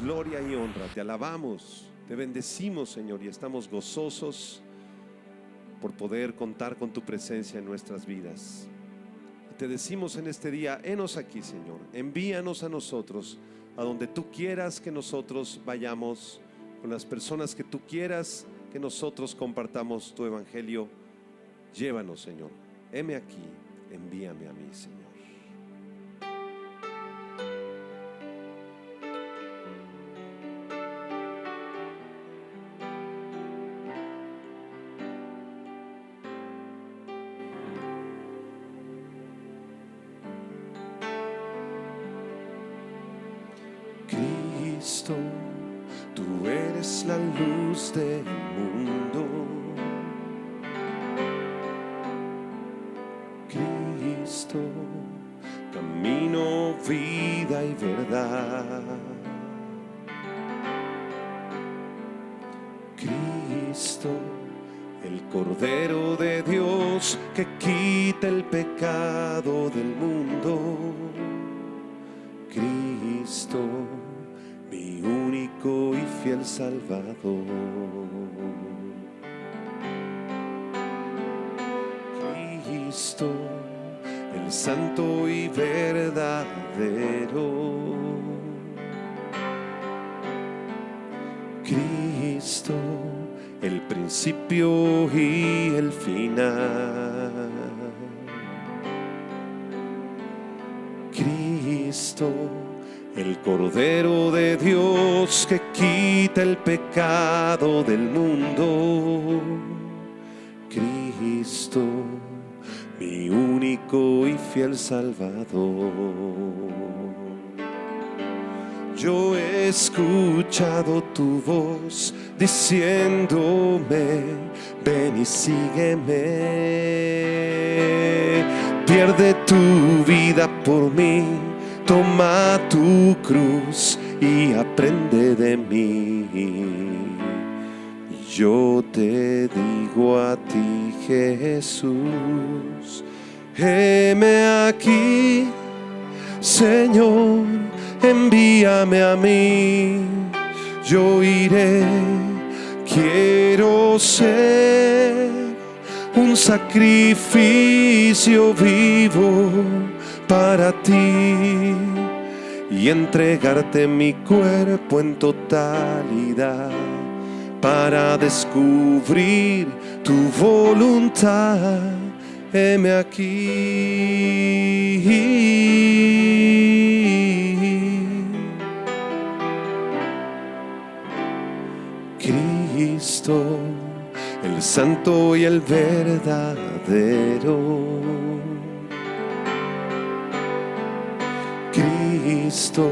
gloria y honra. Te alabamos, te bendecimos, Señor, y estamos gozosos por poder contar con tu presencia en nuestras vidas. Te decimos en este día: henos aquí, Señor, envíanos a nosotros, a donde tú quieras que nosotros vayamos, con las personas que tú quieras que nosotros compartamos tu evangelio. Llévanos, Señor, heme aquí, envíame a mí, Señor. Cristo, tú eres la luz del mundo. Cristo, camino, vida y verdad. Cristo, el Cordero de Dios que quita el pecado del mundo. Cristo, mi único y fiel Salvador. Cristo, el santo y verdadero. Cristo, el principio y el final. Cristo, el Cordero de Dios que quita el pecado del mundo. Cristo, mi único y fiel Salvador. Yo he escuchado tu voz diciéndome: ven y sígueme. Pierde tu vida por mí, toma tu cruz y aprende de mí. Yo te digo a ti, Jesús, heme aquí, Señor, envíame a mí. Yo iré, quiero ser un sacrificio vivo para ti y entregarte mi cuerpo en totalidad para descubrir tu voluntad. Heme aquí. Cristo, el santo y el verdadero. Cristo,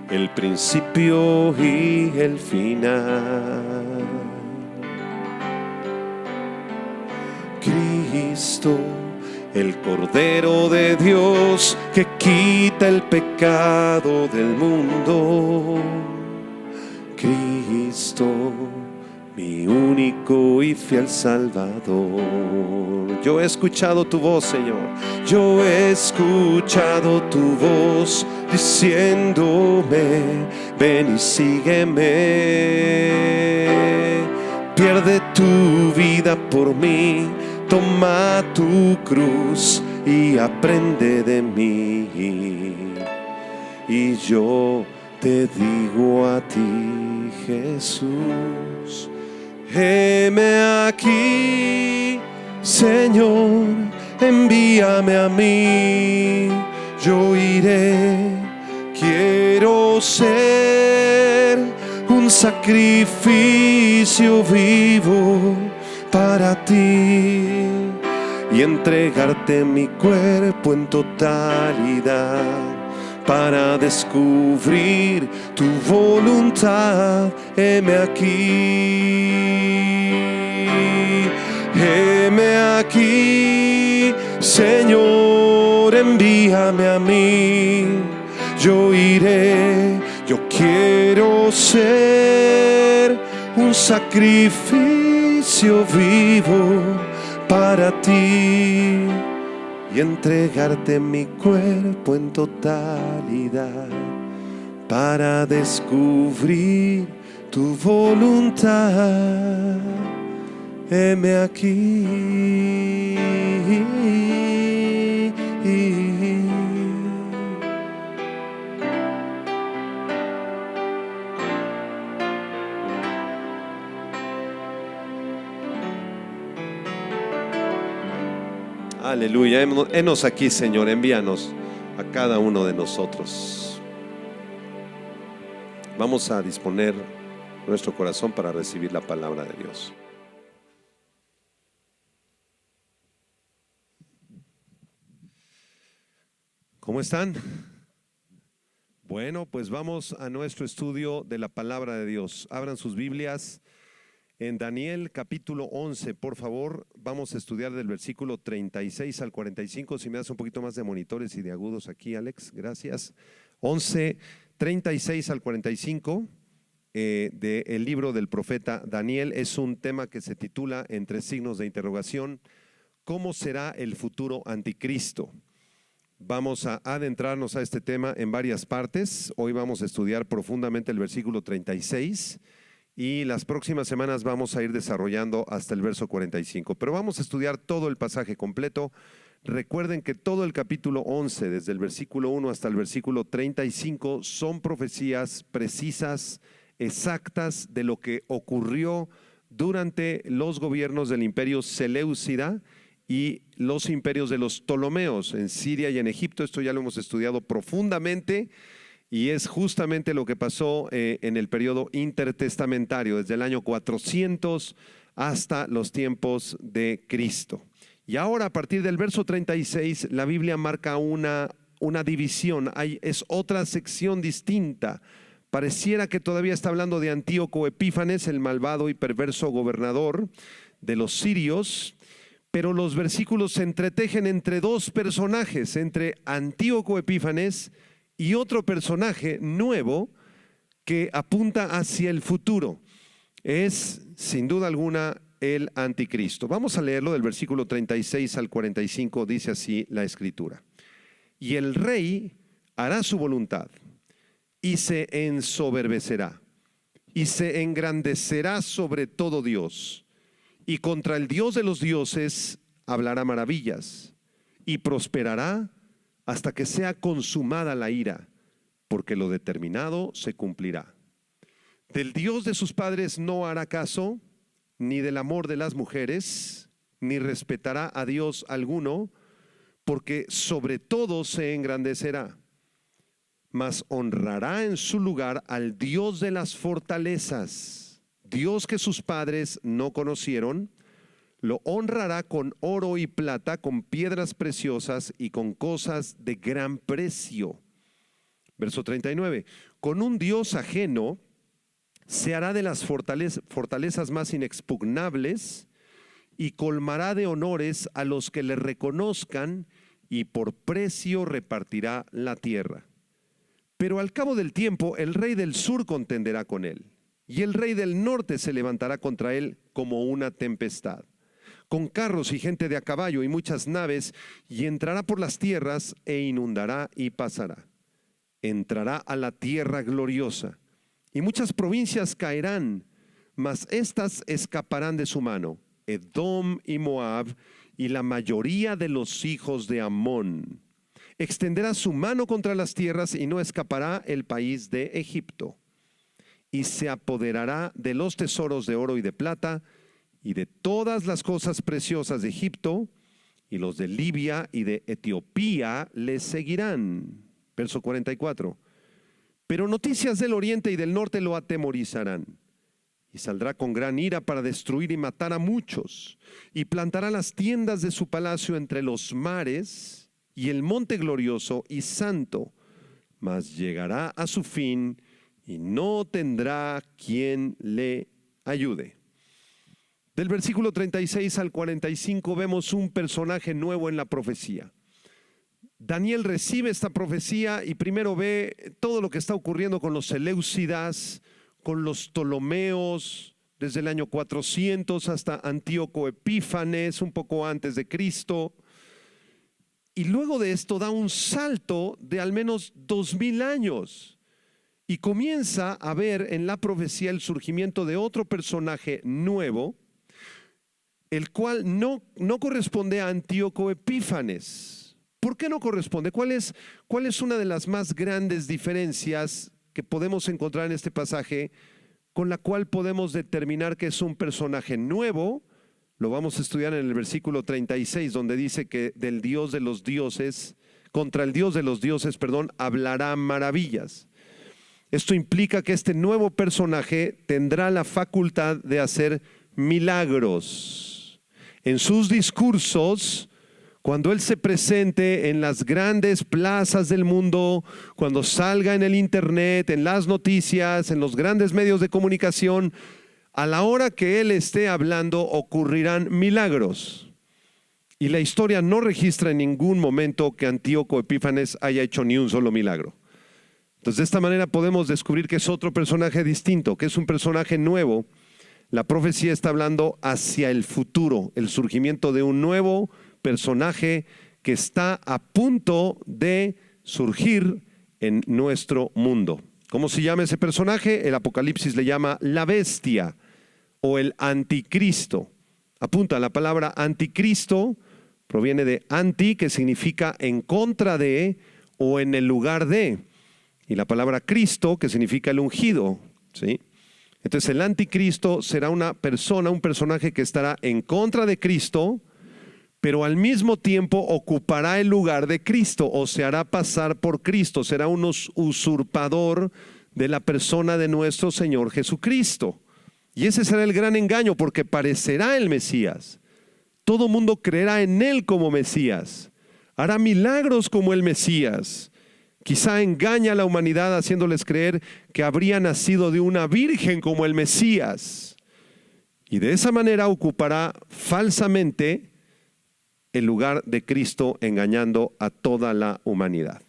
el principio y el final. Cristo, el Cordero de Dios que quita el pecado del mundo. Cristo, mi único y fiel Salvador. Yo he escuchado tu voz, Señor. Yo he escuchado tu voz diciéndome: ven y sígueme. Pierde tu vida por mí, toma tu cruz y aprende de mí. Y yo te digo a ti, Jesús, heme aquí, Señor, envíame a mí. Yo iré, quiero ser un sacrificio vivo para ti y entregarte mi cuerpo en totalidad para descubrir tu voluntad. Heme aquí, heme aquí, Señor, envíame a mí. Yo iré, yo quiero ser un sacrificio vivo para ti y entregarte mi cuerpo en totalidad para descubrir tu voluntad. Heme aquí. Aleluya. Henos aquí, Señor. Envíanos a cada uno de nosotros. Vamos a disponer nuestro corazón para recibir la palabra de Dios. ¿Cómo están? Bueno, pues vamos a nuestro estudio de la palabra de Dios. Abran sus Biblias en Daniel capítulo 11, por favor. Vamos a estudiar del versículo 36 al 45. Si me das un poquito más de monitores y de agudos aquí, Alex, gracias. 11, 36 al 45 del libro del profeta Daniel. Es un tema que se titula, entre signos de interrogación, ¿cómo será el futuro anticristo? Vamos a adentrarnos a este tema en varias partes. Hoy vamos a estudiar profundamente el versículo 36 y las próximas semanas vamos a ir desarrollando hasta el verso 45. Pero vamos a estudiar todo el pasaje completo. Recuerden que todo el capítulo 11, desde el versículo 1 hasta el versículo 35, son profecías precisas, exactas de lo que ocurrió durante los gobiernos del imperio Seleucida y los imperios de los Ptolomeos en Siria y en Egipto. Esto ya lo hemos estudiado profundamente y es justamente lo que pasó en el periodo intertestamentario, desde el año 400 hasta los tiempos de Cristo. Y ahora, a partir del verso 36, la Biblia marca una división. Es otra sección distinta. Pareciera que todavía está hablando de Antíoco Epífanes, el malvado y perverso gobernador de los sirios, pero los versículos se entretejen entre dos personajes, entre Antíoco Epífanes y otro personaje nuevo que apunta hacia el futuro. Es, sin duda alguna, el anticristo. Vamos a leerlo del versículo 36 al 45, dice así la escritura. Y el rey hará su voluntad y se ensoberbecerá y se engrandecerá sobre todo Dios. Y contra el Dios de los dioses hablará maravillas y prosperará hasta que sea consumada la ira, porque lo determinado se cumplirá. Del Dios de sus padres no hará caso, ni del amor de las mujeres, ni respetará a Dios alguno, porque sobre todo se engrandecerá. Mas honrará en su lugar al Dios de las fortalezas, Dios que sus padres no conocieron. Lo honrará con oro y plata, con piedras preciosas y con cosas de gran precio. Verso 39. Con un Dios ajeno se hará de las fortalezas más inexpugnables y colmará de honores a los que le reconozcan, y por precio repartirá la tierra. Pero al cabo del tiempo el rey del sur contenderá con él, y el rey del norte se levantará contra él como una tempestad, con carros y gente de a caballo y muchas naves, y entrará por las tierras e inundará y pasará. Entrará a la tierra gloriosa, y muchas provincias caerán, mas éstas escaparán de su mano: Edom y Moab, y la mayoría de los hijos de Amón. Extenderá su mano contra las tierras, y no escapará el país de Egipto. Y se apoderará de los tesoros de oro y de plata, y de todas las cosas preciosas de Egipto, y los de Libia y de Etiopía le seguirán. Verso 44. Pero noticias del oriente y del norte lo atemorizarán, y saldrá con gran ira para destruir y matar a muchos, y plantará las tiendas de su palacio entre los mares y el monte glorioso y santo, mas llegará a su fin y no tendrá quien le ayude. Del versículo 36 al 45 vemos un personaje nuevo en la profecía. Daniel recibe esta profecía y primero ve todo lo que está ocurriendo con los Seleucidas, con los Ptolomeos, desde el año 400 hasta Antíoco Epífanes, un poco antes de Cristo. Y luego de esto da un salto de al menos 2000 años. y comienza a ver en la profecía el surgimiento de otro personaje nuevo, el cual no corresponde a Antíoco Epífanes. ¿Por qué no corresponde? ¿Cuál es una de las más grandes diferencias que podemos encontrar en este pasaje con la cual podemos determinar que es un personaje nuevo? Lo vamos a estudiar en el versículo 36, donde dice que del Dios de los dioses, contra el Dios de los dioses, hablará maravillas. Esto implica que este nuevo personaje tendrá la facultad de hacer milagros. En sus discursos, cuando Él se presente en las grandes plazas del mundo, cuando salga en el internet, en las noticias, en los grandes medios de comunicación, a la hora que Él esté hablando ocurrirán milagros. Y la historia no registra en ningún momento que Antíoco Epífanes haya hecho ni un solo milagro. Entonces, de esta manera podemos descubrir que es otro personaje distinto, que es un personaje nuevo. La profecía está hablando hacia el futuro, el surgimiento de un nuevo personaje que está a punto de surgir en nuestro mundo. ¿Cómo se llama ese personaje? El Apocalipsis le llama la bestia o el anticristo. Apunta, la palabra anticristo proviene de anti, que significa en contra de o en el lugar de. Y la palabra Cristo, que significa el ungido, ¿sí? Entonces el anticristo será una persona, un personaje que estará en contra de Cristo, pero al mismo tiempo ocupará el lugar de Cristo o se hará pasar por Cristo, será un usurpador de la persona de nuestro Señor Jesucristo. Y ese será el gran engaño, porque parecerá el Mesías. Todo mundo creerá en Él como Mesías, hará milagros como el Mesías. Quizá engaña a la humanidad haciéndoles creer que habría nacido de una virgen como el Mesías. Y de esa manera ocupará falsamente el lugar de Cristo, engañando a toda la humanidad.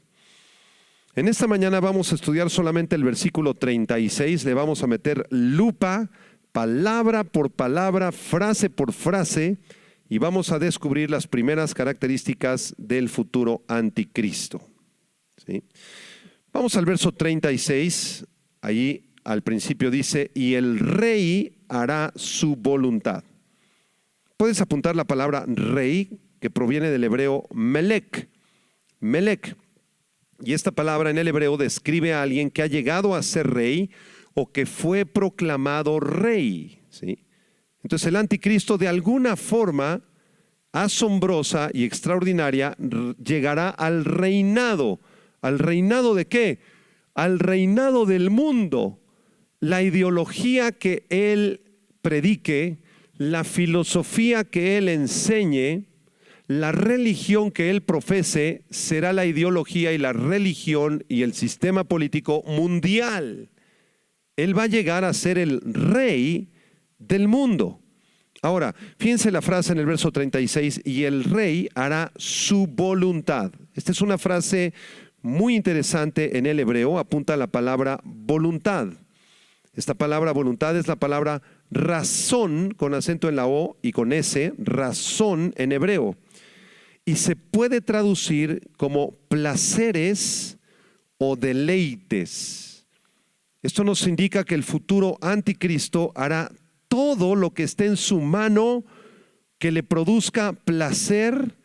En esta mañana vamos a estudiar solamente el versículo 36. Le vamos a meter lupa, palabra por palabra, frase por frase, y vamos a descubrir las primeras características del futuro anticristo. ¿Sí? Vamos al verso 36, ahí al principio dice, y el rey hará su voluntad. Puedes apuntar la palabra rey, que proviene del hebreo melech, melech. Y esta palabra en el hebreo describe a alguien que ha llegado a ser rey o que fue proclamado rey, ¿sí? Entonces el anticristo, de alguna forma asombrosa y extraordinaria, llegará al reinado. ¿Al reinado de qué? Al reinado del mundo. La ideología que él predique, la filosofía que él enseñe, la religión que él profese, será la ideología y la religión y el sistema político mundial. Él va a llegar a ser el rey del mundo. Ahora, fíjense la frase en el verso 36, y el rey hará su voluntad. Esta es una frase muy interesante en el hebreo, apunta a la palabra voluntad. Esta palabra voluntad es la palabra razón, con acento en la O y con S, razón en hebreo. Y se puede traducir como placeres o deleites. Esto nos indica que el futuro anticristo hará todo lo que esté en su mano que le produzca placer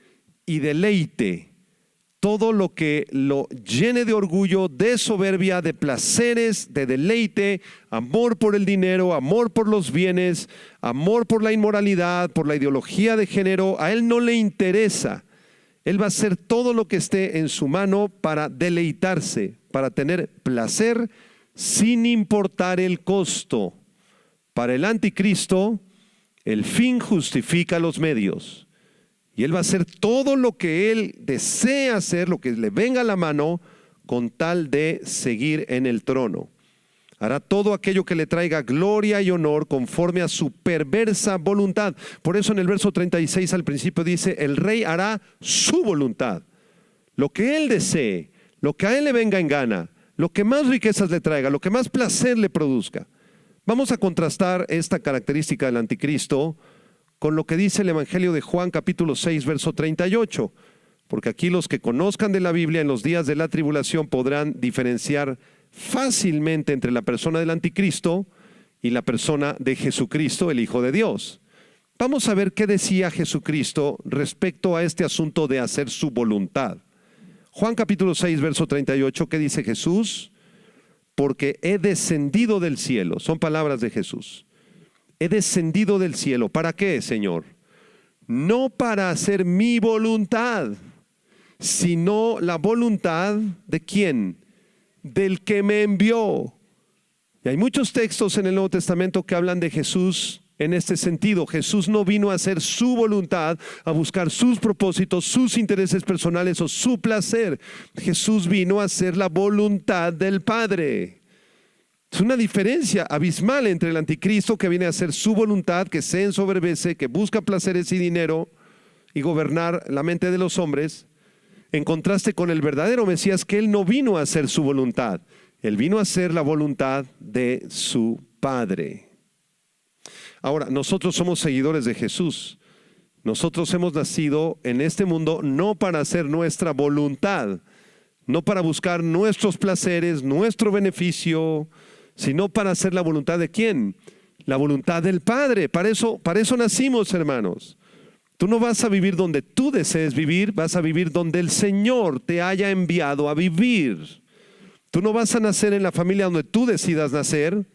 y deleite. Todo lo que lo llene de orgullo, de soberbia, de placeres, de deleite, amor por el dinero, amor por los bienes, amor por la inmoralidad, por la ideología de género. A él no le interesa. Él va a hacer todo lo que esté en su mano para deleitarse, para tener placer sin importar el costo. Para el anticristo, el fin justifica los medios. Y él va a hacer todo lo que él desea hacer, lo que le venga a la mano, con tal de seguir en el trono. Hará todo aquello que le traiga gloria y honor conforme a su perversa voluntad. Por eso en el verso 36 al principio dice, el rey hará su voluntad. Lo que él desee, lo que a él le venga en gana, lo que más riquezas le traiga, lo que más placer le produzca. Vamos a contrastar esta característica del anticristo con lo que dice el Evangelio de Juan capítulo 6 verso 38, porque aquí los que conozcan de la Biblia en los días de la tribulación podrán diferenciar fácilmente entre la persona del anticristo y la persona de Jesucristo, el Hijo de Dios. Vamos a ver qué decía Jesucristo respecto a este asunto de hacer su voluntad. Juan capítulo 6, verso 38, ¿qué dice Jesús? Porque he descendido del cielo. Son palabras de Jesús. He descendido del cielo. ¿Para qué, Señor? No para hacer mi voluntad, sino la voluntad ¿de quién? Del que me envió. Y hay muchos textos en el Nuevo Testamento que hablan de Jesús en este sentido. Jesús no vino a hacer su voluntad, a buscar sus propósitos, sus intereses personales o su placer. Jesús vino a hacer la voluntad del Padre. Es una diferencia abismal entre el anticristo, que viene a hacer su voluntad, que se ensoberbece, que busca placeres y dinero y gobernar la mente de los hombres, en contraste con el verdadero Mesías, que él no vino a hacer su voluntad. Él vino a hacer la voluntad de su Padre. Ahora, nosotros somos seguidores de Jesús. Nosotros hemos nacido en este mundo no para hacer nuestra voluntad, no para buscar nuestros placeres, nuestro beneficio, sino para hacer la voluntad ¿de quién? La voluntad del Padre. Para eso nacimos, hermanos. Tú no vas a vivir donde tú desees vivir, vas a vivir donde el Señor te haya enviado a vivir. Tú no vas a nacer en la familia donde tú decidas nacer,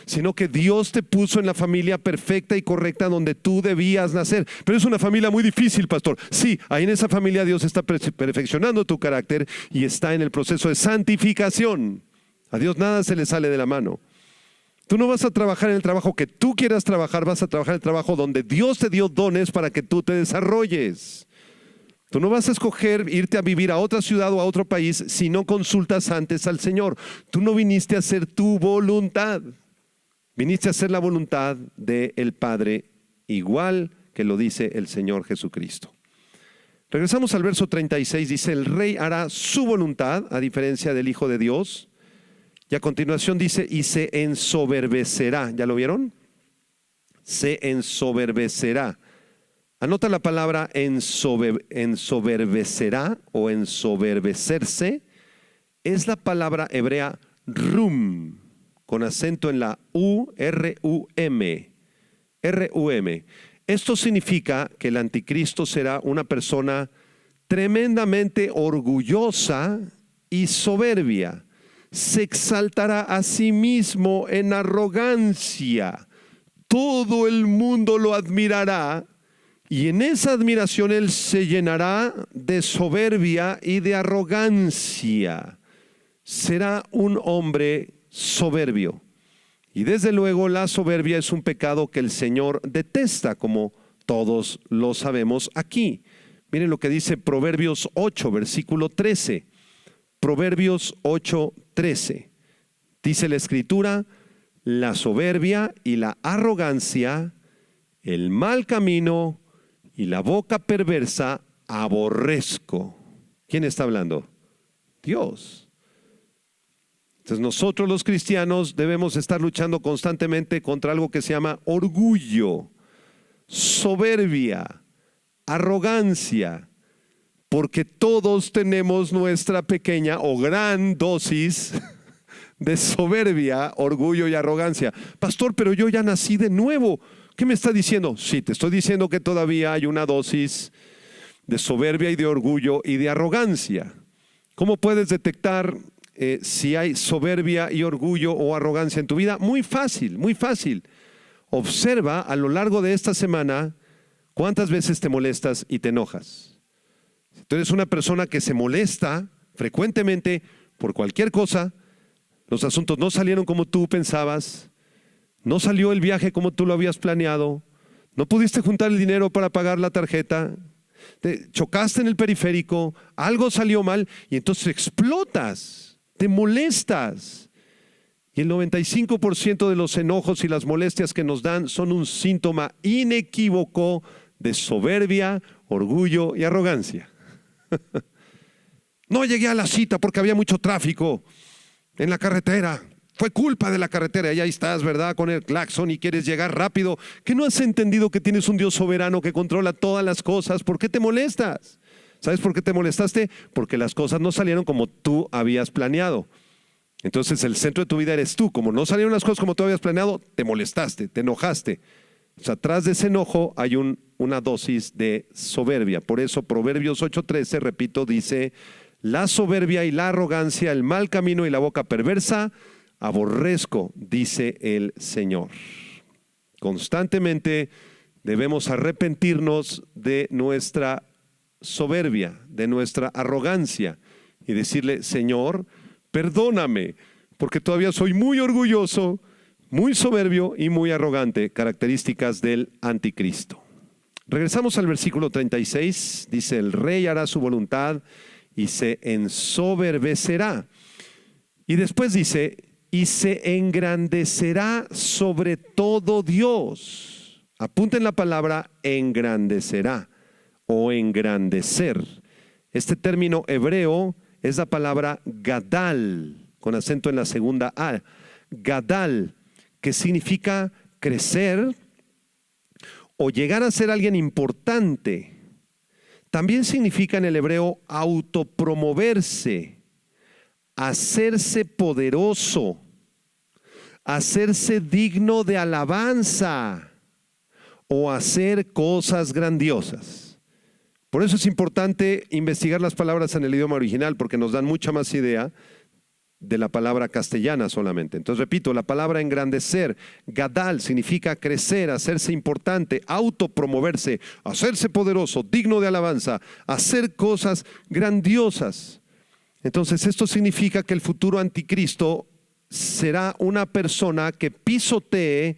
sino que Dios te puso en la familia perfecta y correcta donde tú debías nacer. Pero es una familia muy difícil, pastor. Sí, ahí en esa familia Dios está perfeccionando tu carácter y está en el proceso de santificación. A Dios nada se le sale de la mano. Tú no vas a trabajar en el trabajo que tú quieras trabajar, vas a trabajar en el trabajo donde Dios te dio dones para que tú te desarrolles. Tú no vas a escoger irte a vivir a otra ciudad o a otro país si no consultas antes al Señor. Tú no viniste a hacer tu voluntad. Viniste a hacer la voluntad del Padre, igual que lo dice el Señor Jesucristo. Regresamos al verso 36, dice, el rey hará su voluntad, a diferencia del Hijo de Dios. Y a continuación dice, y se ensoberbecerá. ¿Ya lo vieron? Se ensoberbecerá. Anota la palabra ensoberbecerá o ensoberbecerse. Es la palabra hebrea rum, con acento en la U, R-U-M. R-U-M. Esto significa que el anticristo será una persona tremendamente orgullosa y soberbia. Se exaltará a sí mismo en arrogancia. Todo el mundo lo admirará y en esa admiración él se llenará de soberbia y de arrogancia. Será un hombre soberbio. Y desde luego la soberbia es un pecado que el Señor detesta, como todos lo sabemos aquí. Miren lo que dice Proverbios 8, versículo 13. Proverbios 8:13. Dice la Escritura, la soberbia y la arrogancia, el mal camino y la boca perversa aborrezco. ¿Quién está hablando? Dios. Entonces nosotros los cristianos debemos estar luchando constantemente contra algo que se llama orgullo, soberbia, arrogancia, porque todos tenemos nuestra pequeña o gran dosis de soberbia, orgullo y arrogancia. Pastor, pero yo ya nací de nuevo. ¿Qué me está diciendo? Sí, te estoy diciendo que todavía hay una dosis de soberbia y de orgullo y de arrogancia. ¿Cómo puedes detectar si hay soberbia y orgullo o arrogancia en tu vida? Muy fácil, muy fácil. Observa a lo largo de esta semana cuántas veces te molestas y te enojas. Si tú eres una persona que se molesta frecuentemente por cualquier cosa, los asuntos no salieron como tú pensabas, no salió el viaje como tú lo habías planeado, no pudiste juntar el dinero para pagar la tarjeta, te chocaste en el periférico, algo salió mal y entonces explotas, te molestas. Y el 95% de los enojos y las molestias que nos dan son un síntoma inequívoco de soberbia, orgullo y arrogancia. No llegué a la cita porque había mucho tráfico en la carretera. Fue culpa de la carretera. Y ahí estás, ¿verdad? Con el claxon y quieres llegar rápido. ¿Que no has entendido que tienes un Dios soberano que controla todas las cosas? ¿Por qué te molestas? ¿Sabes por qué te molestaste? Porque las cosas no salieron como tú habías planeado. Entonces el centro de tu vida eres tú. Como no salieron las cosas como tú habías planeado, te molestaste, te enojaste. O sea, atrás de ese enojo hay una dosis de soberbia. Por eso Proverbios 8:13, repito, dice: la soberbia y la arrogancia, el mal camino y la boca perversa, aborrezco, dice el Señor. Constantemente debemos arrepentirnos de nuestra soberbia, de nuestra arrogancia y decirle: Señor, perdóname, porque todavía soy muy orgulloso, muy soberbio y muy arrogante, características del anticristo. Regresamos al versículo 36, dice: el rey hará su voluntad y se ensoberbecerá. Y después dice: y se engrandecerá sobre todo Dios. Apunten la palabra engrandecerá o engrandecer. Este término hebreo es la palabra gadal, con acento en la segunda A. Gadal, que significa crecer o llegar a ser alguien importante. También significa en el hebreo autopromoverse, hacerse poderoso, hacerse digno de alabanza o hacer cosas grandiosas. Por eso es importante investigar las palabras en el idioma original, porque nos dan mucha más idea de la palabra castellana solamente. Entonces repito, la palabra engrandecer, gadal, significa crecer, hacerse importante, autopromoverse, hacerse poderoso, digno de alabanza, hacer cosas grandiosas. Entonces esto significa que el futuro anticristo será una persona que pisotee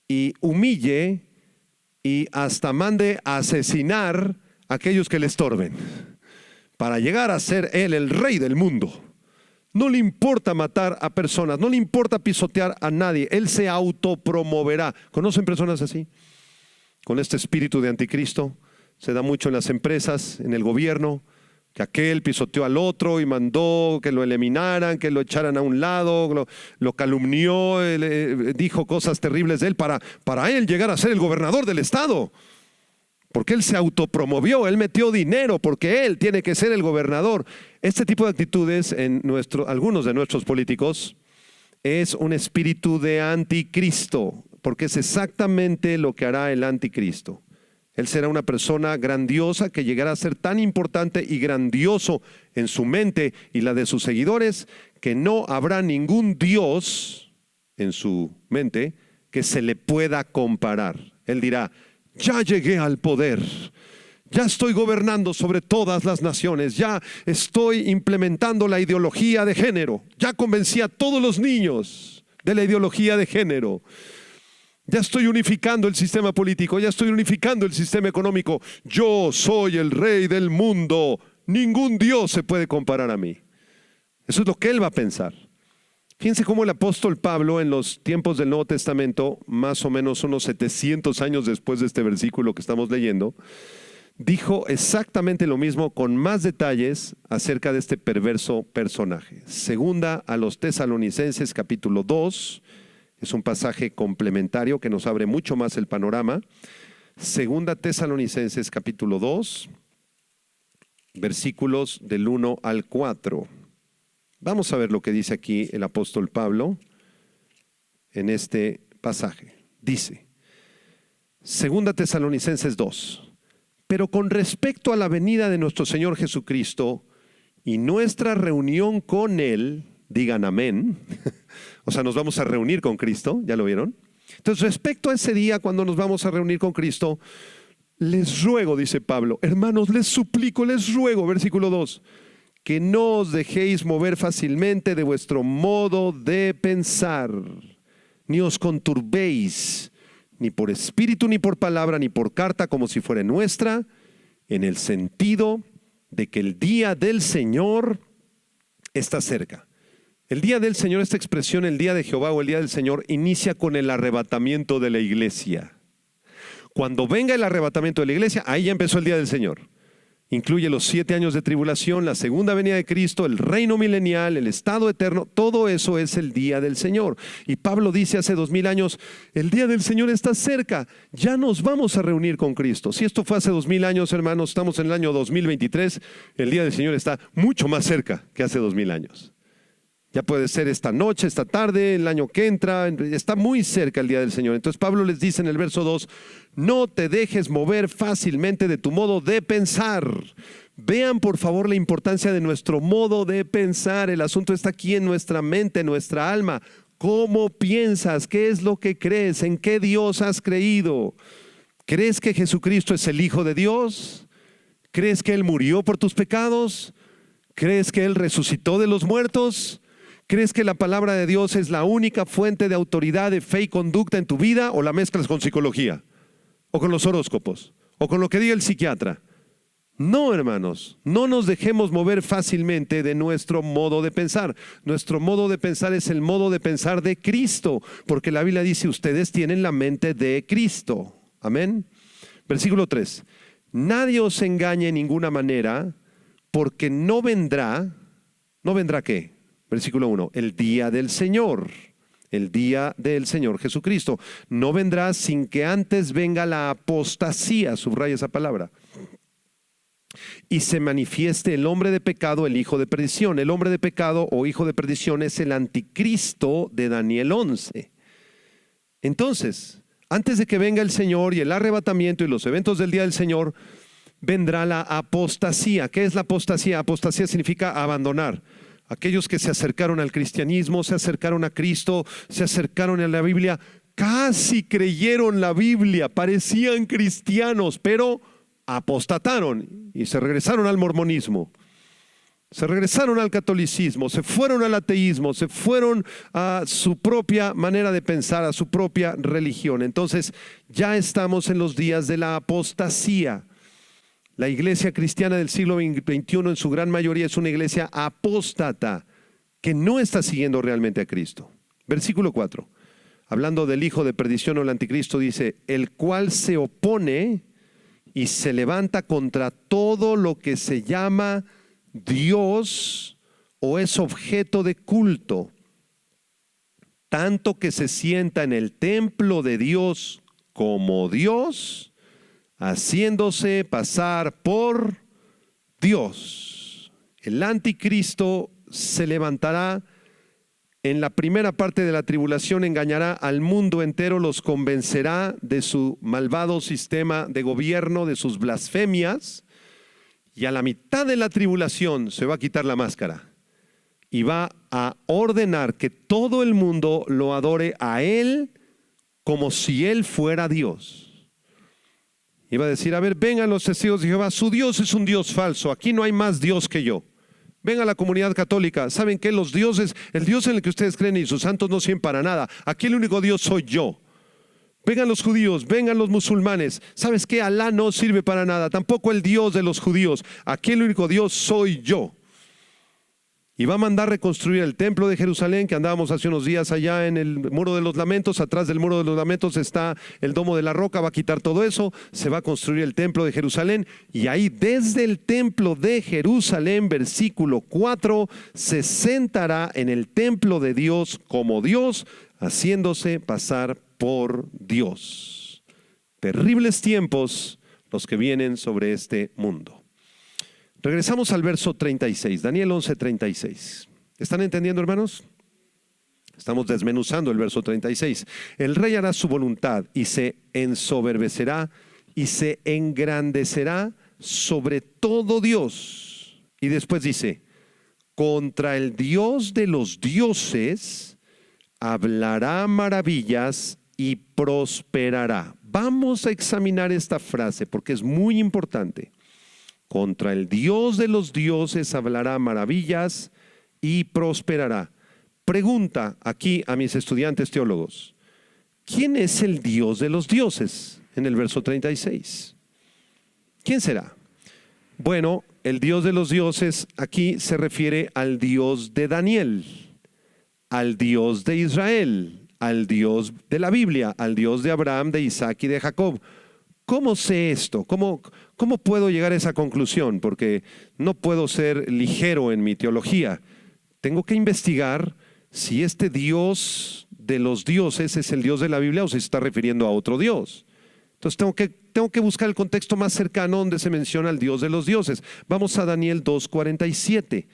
y humille y hasta mande a asesinar a aquellos que le estorben, para llegar a ser él el rey del mundo. No le importa matar a personas, no le importa pisotear a nadie, él se autopromoverá. ¿Conocen personas así? Con este espíritu de anticristo. Se da mucho en las empresas, en el gobierno, que aquel pisoteó al otro y mandó que lo eliminaran, que lo echaran a un lado, lo calumnió, dijo cosas terribles de él para él llegar a ser el gobernador del estado. Porque él se autopromovió, él metió dinero porque él tiene que ser el gobernador. Este tipo de actitudes en algunos de nuestros políticos es un espíritu de anticristo, porque es exactamente lo que hará el anticristo. Él será una persona grandiosa que llegará a ser tan importante y grandioso en su mente y la de sus seguidores, que no habrá ningún Dios en su mente que se le pueda comparar. Él dirá: ya llegué al poder, ya estoy gobernando sobre todas las naciones, ya estoy implementando la ideología de género, ya convencí a todos los niños de la ideología de género. Ya estoy unificando el sistema político, ya estoy unificando el sistema económico. Yo soy el rey del mundo. Ningún Dios se puede comparar a mí. Eso es lo que él va a pensar. Fíjense cómo el apóstol Pablo, en los tiempos del Nuevo Testamento, más o menos unos 700 años después de este versículo que estamos leyendo, dijo exactamente lo mismo con más detalles acerca de este perverso personaje. Segunda a los Tesalonicenses, capítulo 2. Es un pasaje complementario que nos abre mucho más el panorama. Segunda Tesalonicenses capítulo 2, versículos del 1 al 4. Vamos a ver lo que dice aquí el apóstol Pablo en este pasaje. Dice, Segunda Tesalonicenses 2, pero con respecto a la venida de nuestro Señor Jesucristo y nuestra reunión con Él, digan amén. O sea, nos vamos a reunir con Cristo, ¿ya lo vieron? Entonces, respecto a ese día cuando nos vamos a reunir con Cristo, les ruego, dice Pablo, hermanos, les suplico, les ruego, versículo 2, que no os dejéis mover fácilmente de vuestro modo de pensar, ni os conturbéis, ni por espíritu, ni por palabra, ni por carta, como si fuera nuestra, en el sentido de que el día del Señor está cerca. El día del Señor, esta expresión, el día de Jehová o el día del Señor, inicia con el arrebatamiento de la iglesia. Cuando venga el arrebatamiento de la iglesia, ahí ya empezó el día del Señor. Incluye los 7 años de tribulación, la segunda venida de Cristo, el reino milenial, el estado eterno. Todo eso es el día del Señor. Y Pablo dice hace 2000 años, el día del Señor está cerca. Ya nos vamos a reunir con Cristo. Si esto fue hace 2000 años, hermanos, estamos en el año 2023. El día del Señor está mucho más cerca que hace 2000 años. Ya puede ser esta noche, esta tarde, el año que entra, está muy cerca el día del Señor. Entonces Pablo les dice en el verso 2, no te dejes mover fácilmente de tu modo de pensar. Vean por favor la importancia de nuestro modo de pensar. El asunto está aquí en nuestra mente, en nuestra alma. ¿Cómo piensas? ¿Qué es lo que crees? ¿En qué Dios has creído? ¿Crees que Jesucristo es el Hijo de Dios? ¿Crees que Él murió por tus pecados? ¿Crees que Él resucitó de los muertos? ¿Crees que la palabra de Dios es la única fuente de autoridad, de fe y conducta en tu vida, o la mezclas con psicología? ¿O con los horóscopos? ¿O con lo que diga el psiquiatra? No, hermanos, no nos dejemos mover fácilmente de nuestro modo de pensar. Nuestro modo de pensar es el modo de pensar de Cristo, porque la Biblia dice, ustedes tienen la mente de Cristo. Amén. Versículo 3. Nadie os engañe en ninguna manera, porque no vendrá ¿qué? Versículo 1, el día del Señor, el día del Señor Jesucristo. No vendrá sin que antes venga la apostasía, subraya esa palabra, y se manifieste el hombre de pecado, el hijo de perdición. El hombre de pecado o hijo de perdición es el anticristo de Daniel 11. Entonces, antes de que venga el Señor y el arrebatamiento y los eventos del día del Señor, vendrá la apostasía. ¿Qué es la apostasía? Apostasía significa abandonar. Aquellos que se acercaron al cristianismo, se acercaron a Cristo, se acercaron a la Biblia, casi creyeron la Biblia, parecían cristianos, pero apostataron y se regresaron al mormonismo, se regresaron al catolicismo, se fueron al ateísmo, se fueron a su propia manera de pensar, a su propia religión. Entonces ya estamos en los días de la apostasía. La iglesia cristiana del siglo XXI en su gran mayoría es una iglesia apóstata que no está siguiendo realmente a Cristo. Versículo 4, hablando del hijo de perdición o el anticristo, dice, el cual se opone y se levanta contra todo lo que se llama Dios o es objeto de culto, tanto que se sienta en el templo de Dios como Dios, haciéndose pasar por Dios. El anticristo se levantará en la primera parte de la tribulación, engañará al mundo entero, los convencerá de su malvado sistema de gobierno, de sus blasfemias, y a la mitad de la tribulación se va a quitar la máscara y va a ordenar que todo el mundo lo adore a Él como si Él fuera Dios. Iba a decir, a ver, vengan los testigos de Jehová, su Dios es un Dios falso, aquí no hay más Dios que yo. Venga la comunidad católica, ¿saben qué? Los dioses, el Dios en el que ustedes creen y sus santos no sirven para nada, aquí el único Dios soy yo. Vengan los judíos, vengan los musulmanes, ¿sabes qué? Alá no sirve para nada, tampoco el Dios de los judíos, aquí el único Dios soy yo. Y va a mandar reconstruir el templo de Jerusalén, que andábamos hace unos días allá en el muro de los lamentos. Atrás del muro de los lamentos está el domo de la roca, va a quitar todo eso, se va a construir el templo de Jerusalén. Y ahí desde el templo de Jerusalén, versículo 4, se sentará en el templo de Dios como Dios, haciéndose pasar por Dios. Terribles tiempos los que vienen sobre este mundo. Regresamos al verso 36, Daniel 11:36. ¿Están entendiendo, hermanos? Estamos desmenuzando el verso 36. El rey hará su voluntad y se ensoberbecerá y se engrandecerá sobre todo Dios. Y después dice, contra el Dios de los dioses hablará maravillas y prosperará. Vamos a examinar esta frase porque es muy importante. Contra el Dios de los dioses hablará maravillas y prosperará. Pregunta aquí a mis estudiantes teólogos, ¿quién es el Dios de los dioses? En el verso 36. ¿Quién será? Bueno, el Dios de los dioses aquí se refiere al Dios de Daniel, al Dios de Israel, al Dios de la Biblia, al Dios de Abraham, de Isaac y de Jacob. ¿Cómo sé esto? ¿Cómo puedo llegar a esa conclusión? Porque no puedo ser ligero en mi teología. Tengo que investigar si este Dios de los dioses es el Dios de la Biblia o si se está refiriendo a otro Dios. Entonces tengo que buscar el contexto más cercano donde se menciona al Dios de los dioses. Vamos a Daniel 2:47.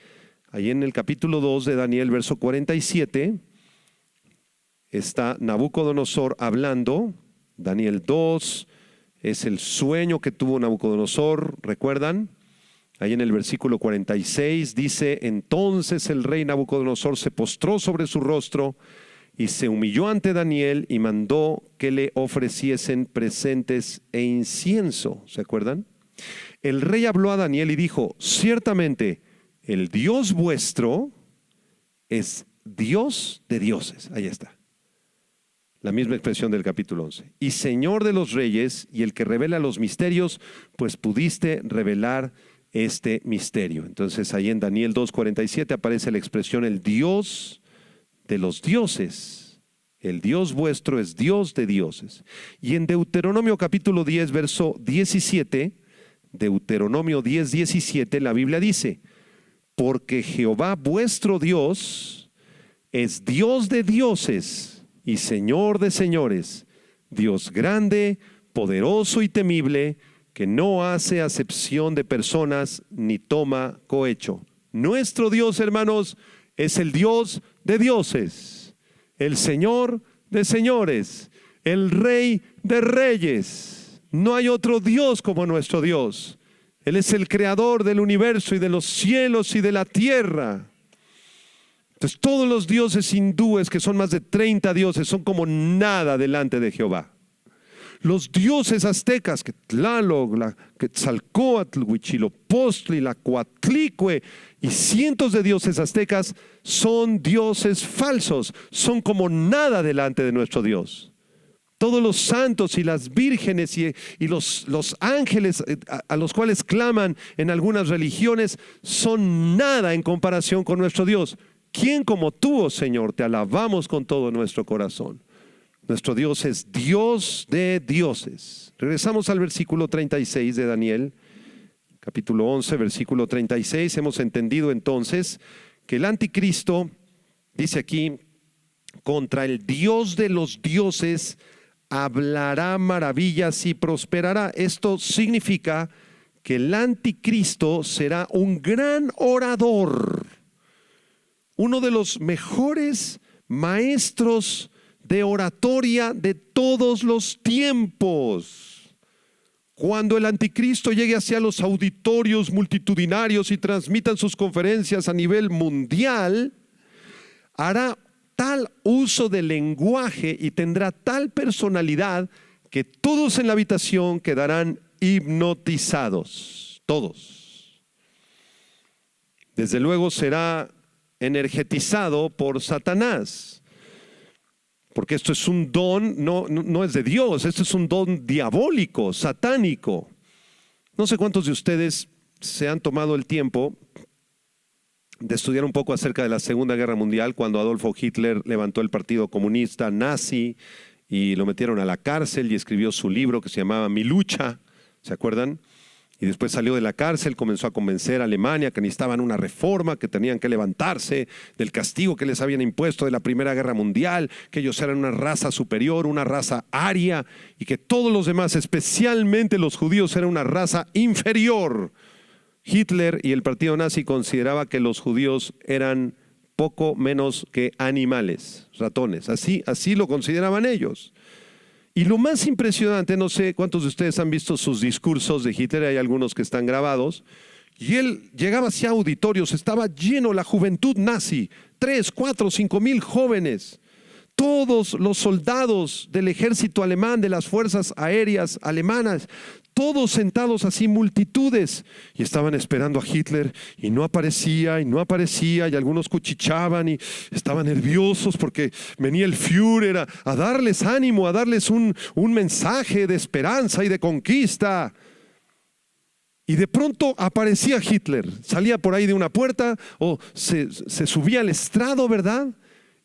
Ahí en el capítulo 2 de Daniel, verso 47, está Nabucodonosor hablando. Daniel 2 es el sueño que tuvo Nabucodonosor, ¿recuerdan? Ahí en el versículo 46 dice: entonces el rey Nabucodonosor se postró sobre su rostro y se humilló ante Daniel y mandó que le ofreciesen presentes e incienso. ¿Se acuerdan? El rey habló a Daniel y dijo: ciertamente el Dios vuestro es Dios de dioses. Ahí está. La misma expresión del capítulo 11. Y Señor de los reyes y el que revela los misterios, pues pudiste revelar este misterio. Entonces ahí en Daniel 2:47 aparece la expresión el Dios de los dioses. El Dios vuestro es Dios de dioses. Y en Deuteronomio capítulo 10 verso 17, Deuteronomio 10:17, la Biblia dice: porque Jehová vuestro Dios es Dios de dioses y Señor de señores, Dios grande, poderoso y temible, que no hace acepción de personas ni toma cohecho. Nuestro Dios, hermanos, es el Dios de dioses, el Señor de señores, el Rey de reyes. No hay otro Dios como nuestro Dios. Él es el creador del universo y de los cielos y de la tierra. Entonces todos los dioses hindúes, que son más de 30 dioses, son como nada delante de Jehová. Los dioses aztecas, que Tlaloc, la Quetzalcóatl, Huitzilopochtli, la Coatlicue y cientos de dioses aztecas son dioses falsos, son como nada delante de nuestro Dios. Todos los santos y las vírgenes y los ángeles a los cuales claman en algunas religiones son nada en comparación con nuestro Dios. ¿Quién como tú, oh Señor? Te alabamos con todo nuestro corazón. Nuestro Dios es Dios de dioses. Regresamos al versículo 36 de Daniel, capítulo 11, versículo 36. Hemos entendido entonces que el anticristo, dice aquí, contra el Dios de los dioses hablará maravillas y prosperará. Esto significa que el anticristo será un gran orador, uno de los mejores maestros de oratoria de todos los tiempos. Cuando el anticristo llegue hacia los auditorios multitudinarios y transmitan sus conferencias a nivel mundial, hará tal uso del lenguaje y tendrá tal personalidad que todos en la habitación quedarán hipnotizados, todos. Desde luego será energetizado por Satanás, porque esto es un don, no es de Dios, esto es un don diabólico, satánico. No sé cuántos de ustedes se han tomado el tiempo de estudiar un poco acerca de la Segunda Guerra Mundial, cuando Adolfo Hitler levantó el Partido Comunista Nazi y lo metieron a la cárcel y escribió su libro que se llamaba Mi lucha, ¿se acuerdan? Y después salió de la cárcel, comenzó a convencer a Alemania que necesitaban una reforma, que tenían que levantarse del castigo que les habían impuesto de la Primera Guerra Mundial, que ellos eran una raza superior, una raza aria, y que todos los demás, especialmente los judíos, eran una raza inferior. Hitler y el partido nazi consideraba que los judíos eran poco menos que animales, ratones. Así lo consideraban ellos. Y lo más impresionante, no sé cuántos de ustedes han visto sus discursos de Hitler, hay algunos que están grabados, y él llegaba hacia auditorios, estaba lleno la juventud nazi, 3, 4, 5 mil jóvenes, todos los soldados del ejército alemán, de las fuerzas aéreas alemanas, todos sentados así, multitudes, y estaban esperando a Hitler y no aparecía y algunos cuchicheaban y estaban nerviosos porque venía el Führer a darles ánimo, a darles un mensaje de esperanza y de conquista. Y de pronto aparecía Hitler, salía por ahí de una puerta o se subía al estrado, ¿verdad?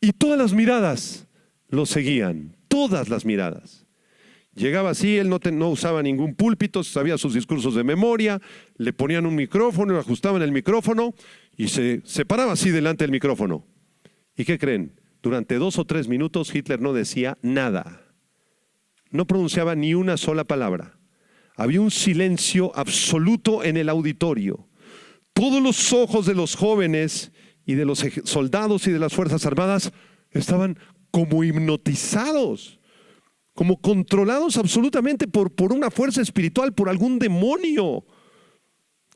Y todas las miradas lo seguían, todas las miradas. Llegaba así, él no usaba ningún púlpito, sabía sus discursos de memoria, le ponían un micrófono, le ajustaban el micrófono y se paraba así delante del micrófono. ¿Y qué creen? Durante 2 o 3 minutos Hitler no decía nada, no pronunciaba ni una sola palabra. Había un silencio absoluto en el auditorio. Todos los ojos de los jóvenes y de los soldados y de las Fuerzas Armadas estaban como hipnotizados, como controlados absolutamente por una fuerza espiritual, por algún demonio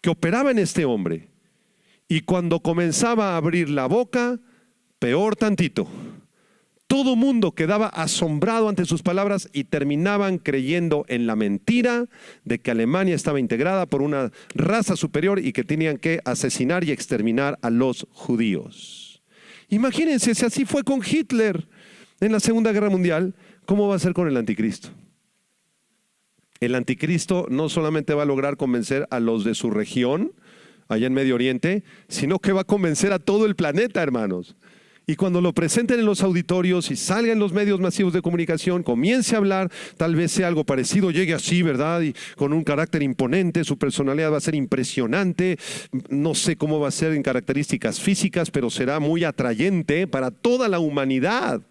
que operaba en este hombre. Y cuando comenzaba a abrir la boca, peor tantito. Todo mundo quedaba asombrado ante sus palabras y terminaban creyendo en la mentira de que Alemania estaba integrada por una raza superior y que tenían que asesinar y exterminar a los judíos. Imagínense, si así fue con Hitler en la Segunda Guerra Mundial, ¿cómo va a ser con el anticristo? El anticristo no solamente va a lograr convencer a los de su región, allá en Medio Oriente, sino que va a convencer a todo el planeta, hermanos. Y cuando lo presenten en los auditorios y salga en los medios masivos de comunicación, comience a hablar, tal vez sea algo parecido, llegue así, ¿verdad? Y con un carácter imponente, su personalidad va a ser impresionante, no sé cómo va a ser en características físicas, pero será muy atrayente para toda la humanidad.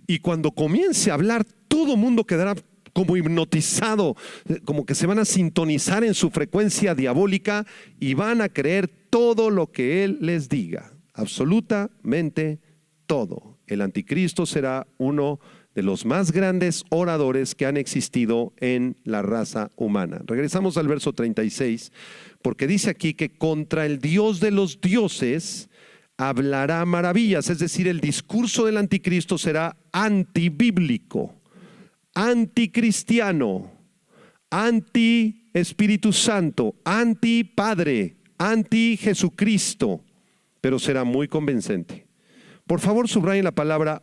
Y cuando comience a hablar, todo mundo quedará como hipnotizado, como que se van a sintonizar en su frecuencia diabólica y van a creer todo lo que él les diga. Absolutamente todo. El anticristo será uno de los más grandes oradores que han existido en la raza humana. Regresamos al verso 36, porque dice aquí que contra el Dios de los dioses hablará maravillas, es decir, el discurso del anticristo será antibíblico, anticristiano, anti-Espíritu Santo, anti-Padre, anti-Jesucristo, pero será muy convincente. Por favor, subrayen la palabra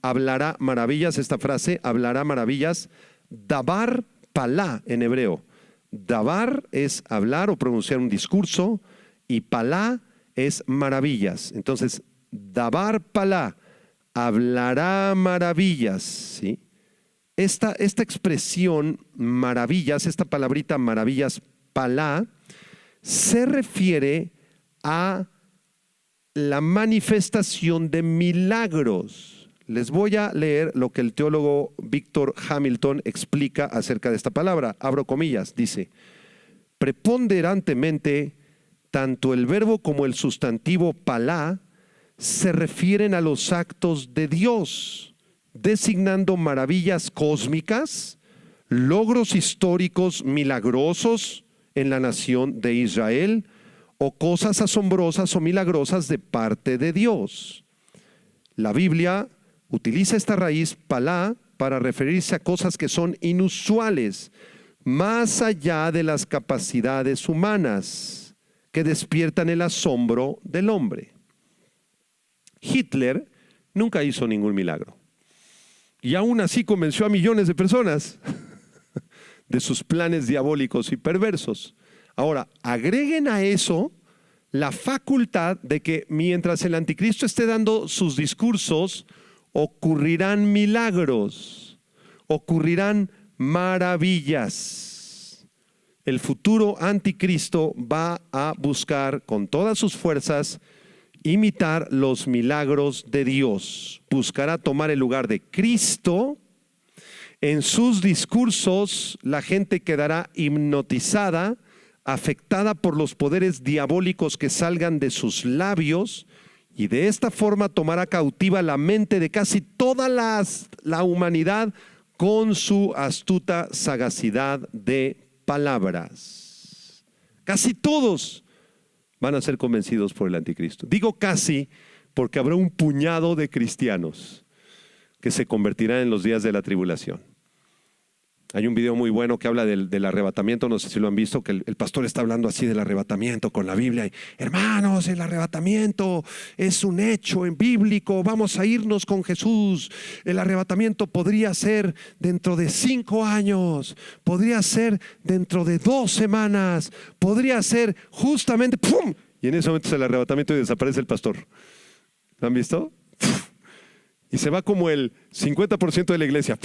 hablará maravillas, esta frase, hablará maravillas, dabar palá en hebreo. Dabar es hablar o pronunciar un discurso y palá es maravillas. Entonces, dabar palá, hablará maravillas, ¿sí? Esta expresión maravillas, esta palabrita maravillas, palá, se refiere a la manifestación de milagros. Les voy a leer lo que el teólogo Víctor Hamilton explica acerca de esta palabra. Abro comillas, dice: preponderantemente, tanto el verbo como el sustantivo palá se refieren a los actos de Dios, designando maravillas cósmicas, logros históricos milagrosos en la nación de Israel, o cosas asombrosas o milagrosas de parte de Dios. La Biblia utiliza esta raíz palá para referirse a cosas que son inusuales, más allá de las capacidades humanas, que despiertan el asombro del hombre. Hitler nunca hizo ningún milagro, y aún así convenció a millones de personas de sus planes diabólicos y perversos. Ahora, agreguen a eso la facultad de que mientras el anticristo esté dando sus discursos, ocurrirán milagros, ocurrirán maravillas. El futuro anticristo va a buscar con todas sus fuerzas imitar los milagros de Dios. Buscará tomar el lugar de Cristo. En sus discursos la gente quedará hipnotizada, afectada por los poderes diabólicos que salgan de sus labios, y de esta forma tomará cautiva la mente de casi toda la humanidad con su astuta sagacidad de palabras. Casi todos van a ser convencidos por el anticristo. Digo casi porque habrá un puñado de cristianos que se convertirán en los días de la tribulación. Hay un video muy bueno que habla del arrebatamiento, no sé si lo han visto, que el pastor está hablando así del arrebatamiento con la Biblia. Y, hermanos, el arrebatamiento es un hecho bíblico, vamos a irnos con Jesús. El arrebatamiento podría ser dentro de 5 años, podría ser dentro de 2 semanas, podría ser justamente, ¡pum! Y en ese momento es el arrebatamiento y desaparece el pastor. ¿Lo han visto? Y se va como el 50% de la iglesia.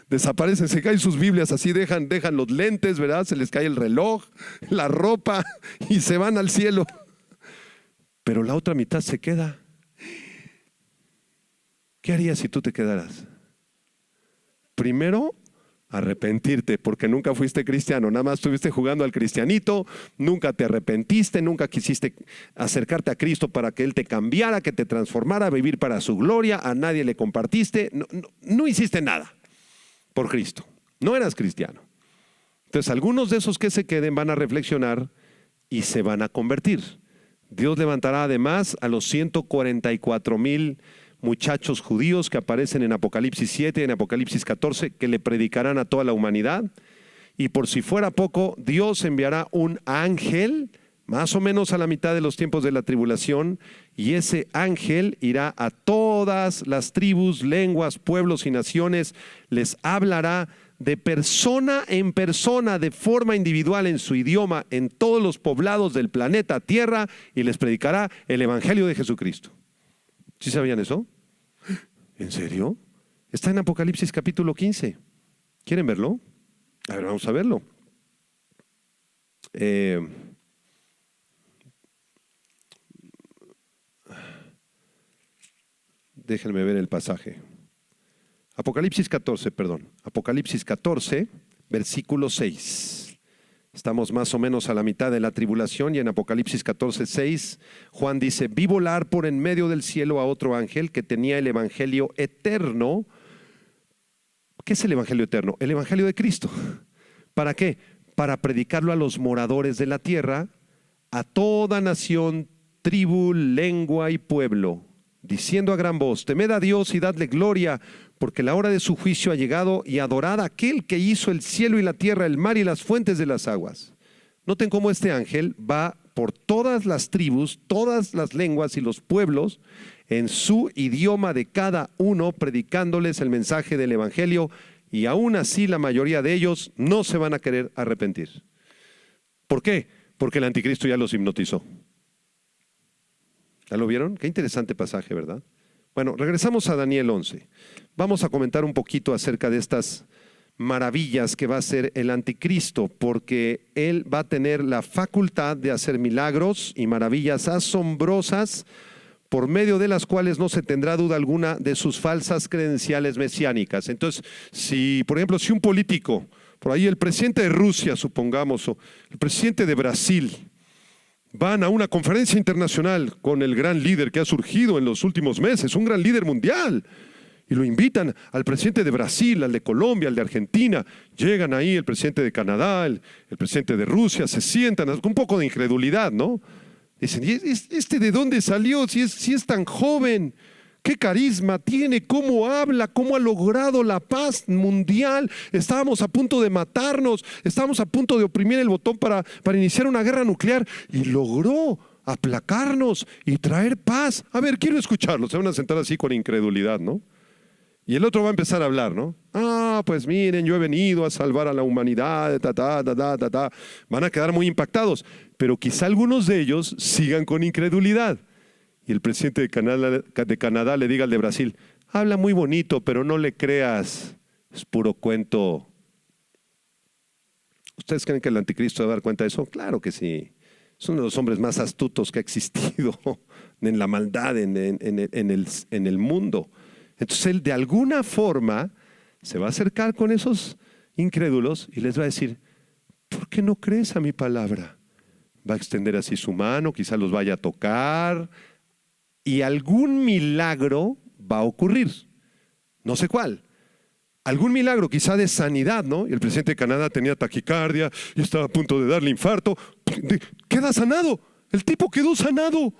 Desaparecen, se caen sus Biblias, así dejan los lentes, ¿verdad? Se les cae el reloj, la ropa y se van al cielo. Pero la otra mitad se queda. ¿Qué harías si tú te quedaras? Primero, Arrepentirte, porque nunca fuiste cristiano, nada más estuviste jugando al cristianito, nunca te arrepentiste, nunca quisiste acercarte a Cristo para que Él te cambiara, que te transformara, vivir para su gloria, a nadie le compartiste, no hiciste nada por Cristo, no eras cristiano. Entonces algunos de esos que se queden van a reflexionar y se van a convertir. Dios levantará además a los 144,000 muchachos judíos que aparecen en Apocalipsis 7 y en Apocalipsis 14, que le predicarán a toda la humanidad. Y por si fuera poco, Dios enviará un ángel, más o menos a la mitad de los tiempos de la tribulación, y ese ángel irá a todas las tribus, lenguas, pueblos y naciones, les hablará de persona en persona, de forma individual, en su idioma, en todos los poblados del planeta Tierra, y les predicará el evangelio de Jesucristo. ¿Sí sabían eso? ¿En serio? Está en Apocalipsis capítulo 15. ¿Quieren verlo? A ver, vamos a verlo. Déjenme ver el pasaje. Apocalipsis 14, perdón. Apocalipsis 14, versículo 6. Estamos más o menos a la mitad de la tribulación y en Apocalipsis 14, 6, Juan dice: vi volar por en medio del cielo a otro ángel que tenía el evangelio eterno. ¿Qué es el evangelio eterno? El evangelio de Cristo. ¿Para qué? Para predicarlo a los moradores de la tierra, a toda nación, tribu, lengua y pueblo, diciendo a gran voz: temed a Dios y dadle gloria, porque la hora de su juicio ha llegado, y adorad a aquel que hizo el cielo y la tierra, el mar y las fuentes de las aguas. Noten cómo este ángel va por todas las tribus, todas las lenguas y los pueblos, en su idioma de cada uno, predicándoles el mensaje del evangelio, y aún así la mayoría de ellos no se van a querer arrepentir. ¿Por qué? Porque el anticristo ya los hipnotizó. ¿Ya lo vieron? Qué interesante pasaje, ¿verdad? Bueno, regresamos a Daniel 11. Vamos a comentar un poquito acerca de estas maravillas que va a hacer el anticristo, porque él va a tener la facultad de hacer milagros y maravillas asombrosas, por medio de las cuales no se tendrá duda alguna de sus falsas credenciales mesiánicas. Entonces, si, por ejemplo, si un político, por ahí el presidente de Rusia, supongamos, o el presidente de Brasil, van a una conferencia internacional con el gran líder que ha surgido en los últimos meses, un gran líder mundial, y lo invitan al presidente de Brasil, al de Colombia, al de Argentina. Llegan ahí el presidente de Canadá, el presidente de Rusia, se sientan con un poco de incredulidad, ¿no? Dicen: ¿y este de dónde salió? Si es tan joven, ¿qué carisma tiene? ¿Cómo habla? ¿Cómo ha logrado la paz mundial? Estábamos a punto de matarnos, estábamos a punto de oprimir el botón para iniciar una guerra nuclear, y logró aplacarnos y traer paz. A ver, quiero escucharlo. Se van a sentar así con incredulidad, ¿no? Y el otro va a empezar a hablar, ¿no? Pues miren, yo he venido a salvar a la humanidad, Van a quedar muy impactados, pero quizá algunos de ellos sigan con incredulidad. Y el presidente de Canadá le diga al de Brasil: habla muy bonito, pero no le creas, es puro cuento. ¿Ustedes creen que el anticristo va a dar cuenta de eso? Claro que sí. Es uno de los hombres más astutos que ha existido en la maldad, en el mundo. Entonces él de alguna forma se va a acercar con esos incrédulos y les va a decir: ¿por qué no crees a mi palabra? Va a extender así su mano, quizá los vaya a tocar, y algún milagro va a ocurrir. No sé cuál. Algún milagro, quizá de sanidad, ¿no? Y el presidente de Canadá tenía taquicardia y estaba a punto de darle infarto. Queda sanado. El tipo quedó sanado.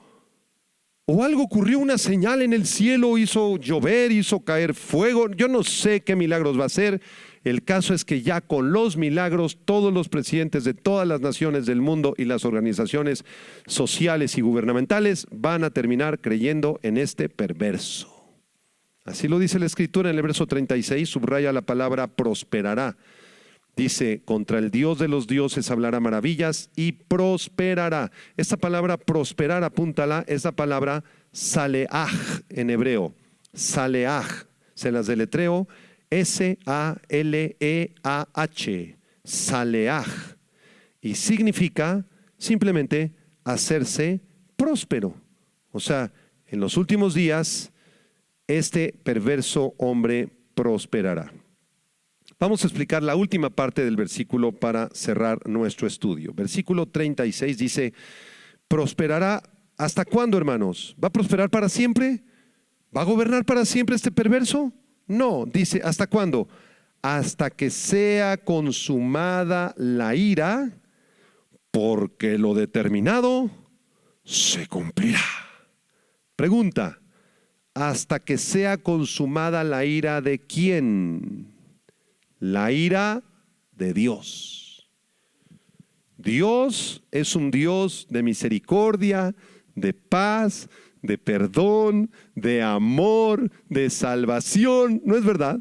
O algo ocurrió, una señal en el cielo, hizo llover, hizo caer fuego. Yo no sé qué milagros va a hacer. El caso es que ya con los milagros, todos los presidentes de todas las naciones del mundo y las organizaciones sociales y gubernamentales van a terminar creyendo en este perverso. Así lo dice la Escritura en el verso 36, subraya la palabra prosperará. Dice: contra el Dios de los dioses hablará maravillas y prosperará. Esta palabra prosperar, apúntala, es la palabra saleaj en hebreo. Saleaj, se las deletreo: S-A-L-E-A-H, Saleaj, y significa simplemente hacerse próspero. O sea, en los últimos días este perverso hombre prosperará. Vamos a explicar la última parte del versículo para cerrar nuestro estudio. Versículo 36 dice, ¿prosperará hasta cuándo, hermanos? ¿Va a prosperar para siempre? ¿Va a gobernar para siempre este perverso? No, dice, ¿hasta cuándo? Hasta que sea consumada la ira, porque lo determinado se cumplirá. Pregunta, ¿hasta que sea consumada la ira de quién? La ira de Dios. Dios es un Dios de misericordia, de paz, de perdón, de amor, de salvación. ¿No es verdad?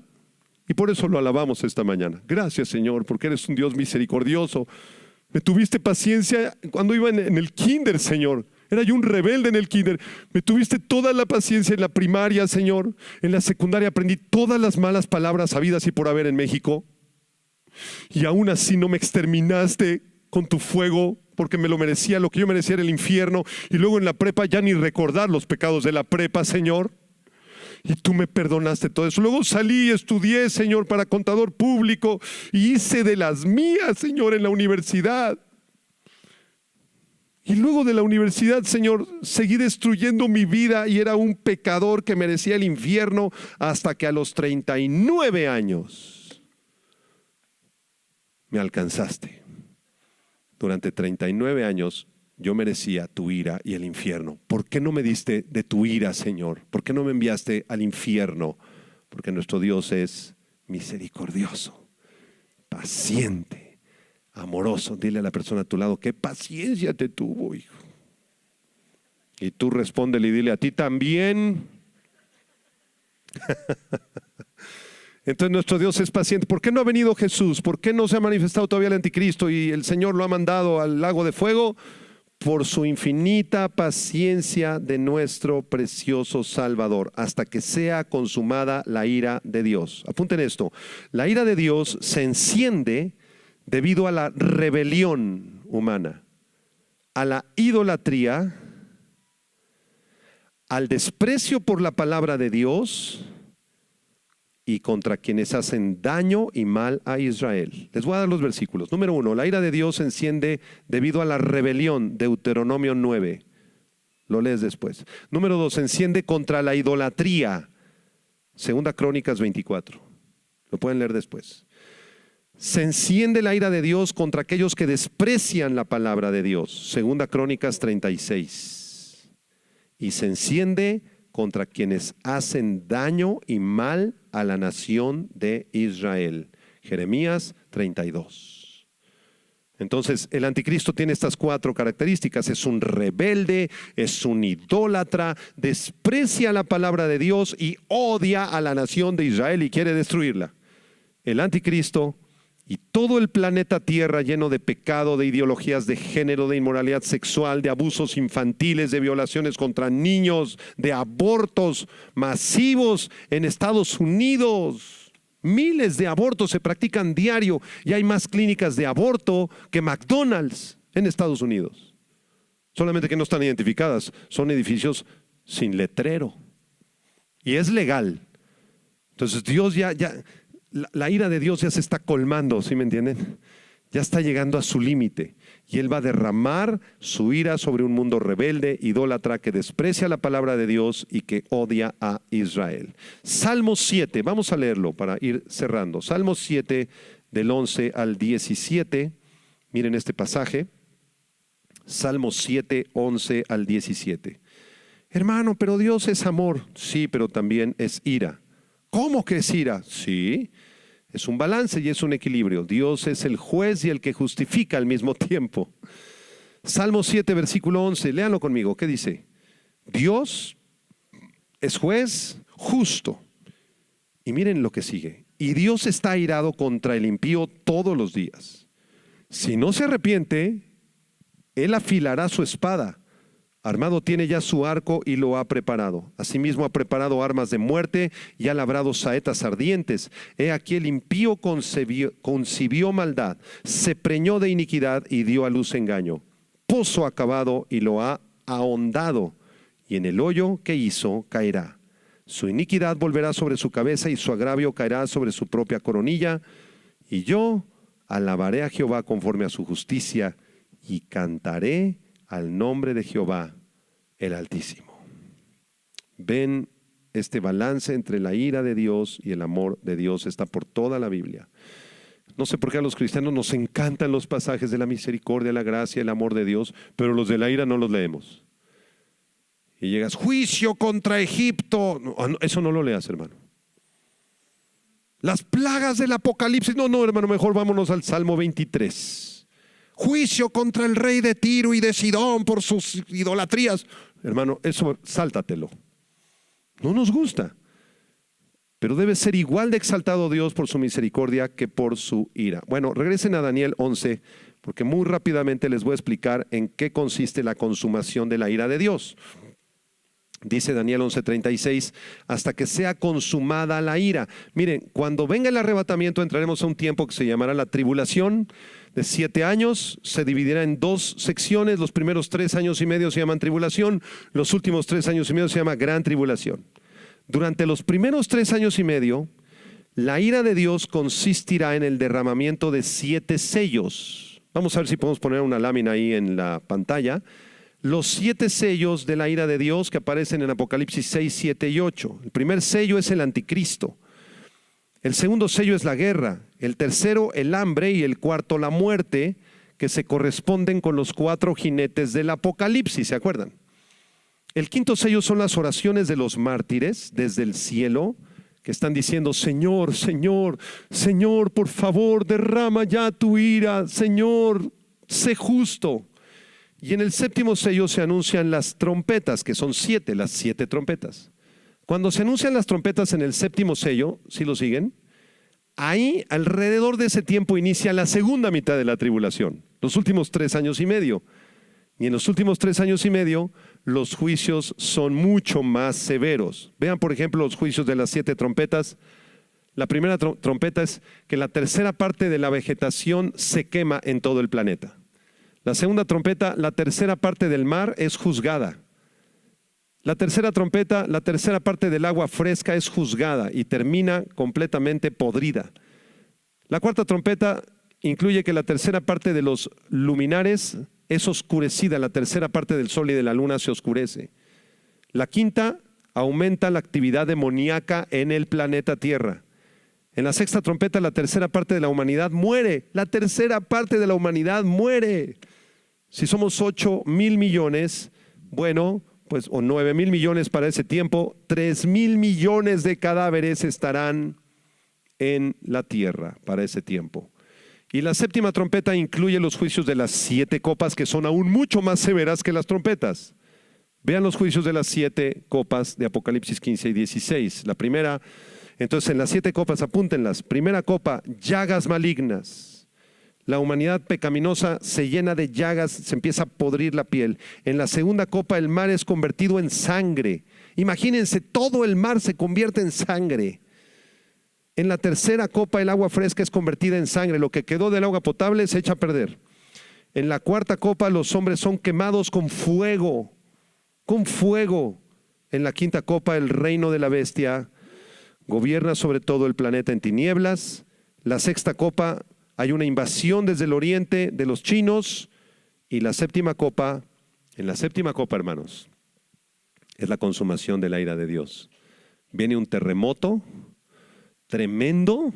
Y por eso lo alabamos esta mañana. Gracias, Señor, porque eres un Dios misericordioso. Me tuviste paciencia cuando iba en el kinder, Señor. Era yo un rebelde en el kinder. Me tuviste toda la paciencia en la primaria, Señor. En la secundaria aprendí todas las malas palabras habidas y por haber en México. Y aún así no me exterminaste con tu fuego, porque me lo merecía. Lo que yo merecía era el infierno. Y luego en la prepa ya ni recordar los pecados de la prepa, Señor. Y tú me perdonaste todo eso. Luego salí y estudié, Señor, para contador público. Y hice de las mías, Señor, en la universidad. Y luego de la universidad, Señor, seguí destruyendo mi vida y era un pecador que merecía el infierno hasta que a los 39 años me alcanzaste. Durante 39 años yo merecía tu ira y el infierno. ¿Por qué no me diste de tu ira, Señor? ¿Por qué no me enviaste al infierno? Porque nuestro Dios es misericordioso, paciente, amoroso. Dile a la persona a tu lado, qué paciencia te tuvo, hijo. Y tú respóndele y dile, a ti también. Entonces nuestro Dios es paciente. ¿Por qué no ha venido Jesús? ¿Por qué no se ha manifestado todavía el anticristo y el Señor lo ha mandado al lago de fuego? Por su infinita paciencia de nuestro precioso Salvador, hasta que sea consumada la ira de Dios. Apunten esto, la ira de Dios se enciende debido a la rebelión humana, a la idolatría, al desprecio por la palabra de Dios y contra quienes hacen daño y mal a Israel. Les voy a dar los versículos. Número 1, la ira de Dios se enciende debido a la rebelión, Deuteronomio 9. Lo lees después. Número 2, se enciende contra la idolatría, Segunda Crónicas 24. Lo pueden leer después. Se enciende la ira de Dios contra aquellos que desprecian la palabra de Dios, Segunda Crónicas 36. Y se enciende contra quienes hacen daño y mal a la nación de Israel, Jeremías 32. Entonces el anticristo tiene estas 4 características: es un rebelde, es un idólatra, desprecia la palabra de Dios y odia a la nación de Israel y quiere destruirla. El anticristo y todo el planeta Tierra lleno de pecado, de ideologías de género, de inmoralidad sexual, de abusos infantiles, de violaciones contra niños, de abortos masivos en Estados Unidos. Miles de abortos se practican diario y hay más clínicas de aborto que McDonald's en Estados Unidos. Solamente que no están identificadas, son edificios sin letrero. Y es legal. Entonces Dios la ira de Dios ya se está colmando, ¿sí me entienden? Ya está llegando a su límite y Él va a derramar su ira sobre un mundo rebelde, idólatra, que desprecia la palabra de Dios y que odia a Israel. Salmo 7, vamos a leerlo para ir cerrando. Salmo 7 del 11 al 17, miren este pasaje. Salmo 7, 11 al 17. Hermano, pero Dios es amor. Sí, pero también es ira. ¿Cómo que es ira? Sí, es un balance y es un equilibrio. Dios es el juez y el que justifica al mismo tiempo. Salmo 7, versículo 11, léanlo conmigo. ¿Qué dice? Dios es juez justo. Y miren lo que sigue. Y Dios está airado contra el impío todos los días. Si no se arrepiente, Él afilará su espada. Armado tiene ya su arco y lo ha preparado. Asimismo ha preparado armas de muerte y ha labrado saetas ardientes. He aquí el impío concibió maldad, se preñó de iniquidad y dio a luz engaño. Pozo acabado y lo ha ahondado, y en el hoyo que hizo caerá. Su iniquidad volverá sobre su cabeza y su agravio caerá sobre su propia coronilla. Y yo alabaré a Jehová conforme a su justicia y cantaré al nombre de Jehová el Altísimo. Ven, este balance entre la ira de Dios y el amor de Dios está por toda la Biblia. No sé por qué a los cristianos nos encantan los pasajes de la misericordia, la gracia, el amor de Dios, pero los de la ira no los leemos. Y llegas, juicio contra Egipto. No, eso no lo leas, hermano. Las plagas del Apocalipsis. No, hermano, mejor vámonos al Salmo 23. Juicio contra el rey de Tiro y de Sidón por sus idolatrías. Hermano, eso sáltatelo. No nos gusta. Pero debe ser igual de exaltado Dios por su misericordia que por su ira. Bueno, regresen a Daniel 11, porque muy rápidamente les voy a explicar en qué consiste la consumación de la ira de Dios. Dice Daniel 11:36, hasta que sea consumada la ira. Miren, cuando venga el arrebatamiento entraremos a un tiempo que se llamará la tribulación de 7 años. Se dividirá en 2 secciones. Los primeros 3 años y medio se llaman tribulación. Los últimos 3 años y medio se llama gran tribulación. Durante los primeros 3 años y medio, la ira de Dios consistirá en el derramamiento de 7 sellos. Vamos a ver si podemos poner una lámina ahí en la pantalla. Los 7 sellos de la ira de Dios que aparecen en Apocalipsis 6, 7 y 8. El primer sello es el anticristo. El segundo sello es la guerra. El tercero, el hambre. Y el cuarto, la muerte, que se corresponden con los 4 jinetes del Apocalipsis. ¿Se acuerdan? El quinto sello son las oraciones de los mártires desde el cielo, que están diciendo, Señor, Señor, Señor, por favor, derrama ya tu ira. Señor, sé justo. Y en el séptimo sello se anuncian las trompetas, que son 7, las 7 trompetas. Cuando se anuncian las trompetas en el séptimo sello, ¿sí lo siguen? Ahí, alrededor de ese tiempo, inicia la segunda mitad de la tribulación, los últimos 3 años y medio. Y en los últimos 3 años y medio, los juicios son mucho más severos. Vean, por ejemplo, los juicios de las 7 trompetas. La primera trompeta es que la tercera parte de la vegetación se quema en todo el planeta. La segunda trompeta, la tercera parte del mar es juzgada. La tercera trompeta, la tercera parte del agua fresca es juzgada y termina completamente podrida. La cuarta trompeta incluye que la tercera parte de los luminares es oscurecida, la tercera parte del sol y de la luna se oscurece. La quinta aumenta la actividad demoníaca en el planeta Tierra. En la sexta trompeta, la tercera parte de la humanidad muere. La tercera parte de la humanidad muere. Si somos 8,000 millones, bueno, pues o 9,000 millones para ese tiempo, 3,000 millones de cadáveres estarán en la tierra para ese tiempo. Y la séptima trompeta incluye los juicios de las 7 copas, que son aún mucho más severas que las trompetas. Vean los juicios de las 7 copas de Apocalipsis 15 y 16. La primera, entonces en las 7 copas, apúntenlas. Primera copa, llagas malignas. La humanidad pecaminosa se llena de llagas, se empieza a podrir la piel. En la segunda copa, el mar es convertido en sangre. Imagínense, todo el mar se convierte en sangre. En la tercera copa, el agua fresca es convertida en sangre. Lo que quedó del agua potable se echa a perder. En la cuarta copa, los hombres son quemados con fuego. Con fuego. En la quinta copa, el reino de la bestia gobierna sobre todo el planeta en tinieblas. La sexta copa, hay una invasión desde el oriente de los chinos. Y la séptima copa, en la séptima copa, hermanos, es la consumación de la ira de Dios. Viene un terremoto tremendo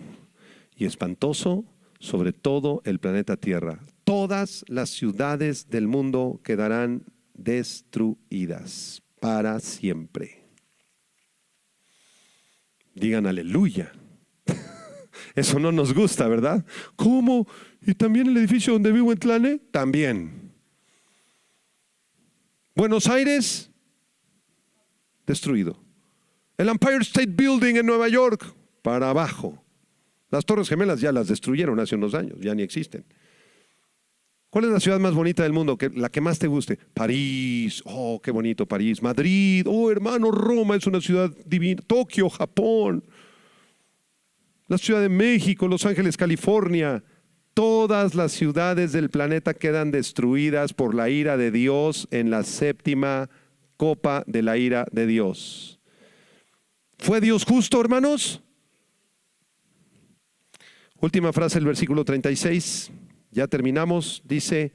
y espantoso sobre todo el planeta Tierra. Todas las ciudades del mundo quedarán destruidas para siempre. Digan aleluya. Eso no nos gusta, ¿verdad? ¿Cómo? ¿Y también el edificio donde vivo en Tlane? También. Buenos Aires, destruido. El Empire State Building en Nueva York, para abajo. Las Torres Gemelas ya las destruyeron hace unos años, ya ni existen. ¿Cuál es la ciudad más bonita del mundo? La que más te guste. París, oh, qué bonito París. Madrid, oh, hermano, Roma es una ciudad divina. Tokio, Japón. La Ciudad de México, Los Ángeles, California. Todas las ciudades del planeta quedan destruidas por la ira de Dios en la séptima copa de la ira de Dios. ¿Fue Dios justo, hermanos? Última frase del versículo 36. Ya terminamos. Dice,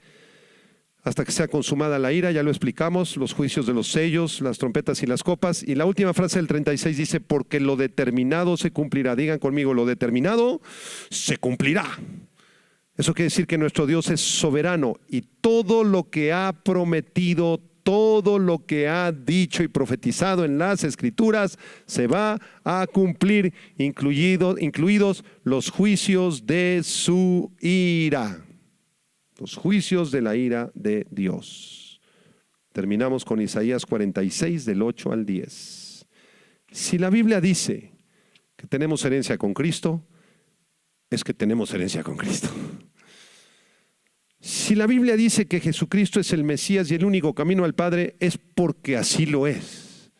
hasta que sea consumada la ira, ya lo explicamos, los juicios de los sellos, las trompetas y las copas. Y la última frase del 36 dice, porque lo determinado se cumplirá. Digan conmigo, lo determinado se cumplirá. Eso quiere decir que nuestro Dios es soberano y todo lo que ha prometido, todo lo que ha dicho y profetizado en las Escrituras se va a cumplir, incluidos los juicios de su ira. Los juicios de la ira de Dios. Terminamos con Isaías 46 del 8 al 10. Si la Biblia dice que tenemos herencia con Cristo, es que tenemos herencia con Cristo. Si la Biblia dice que Jesucristo es el Mesías y el único camino al Padre, es porque así lo es.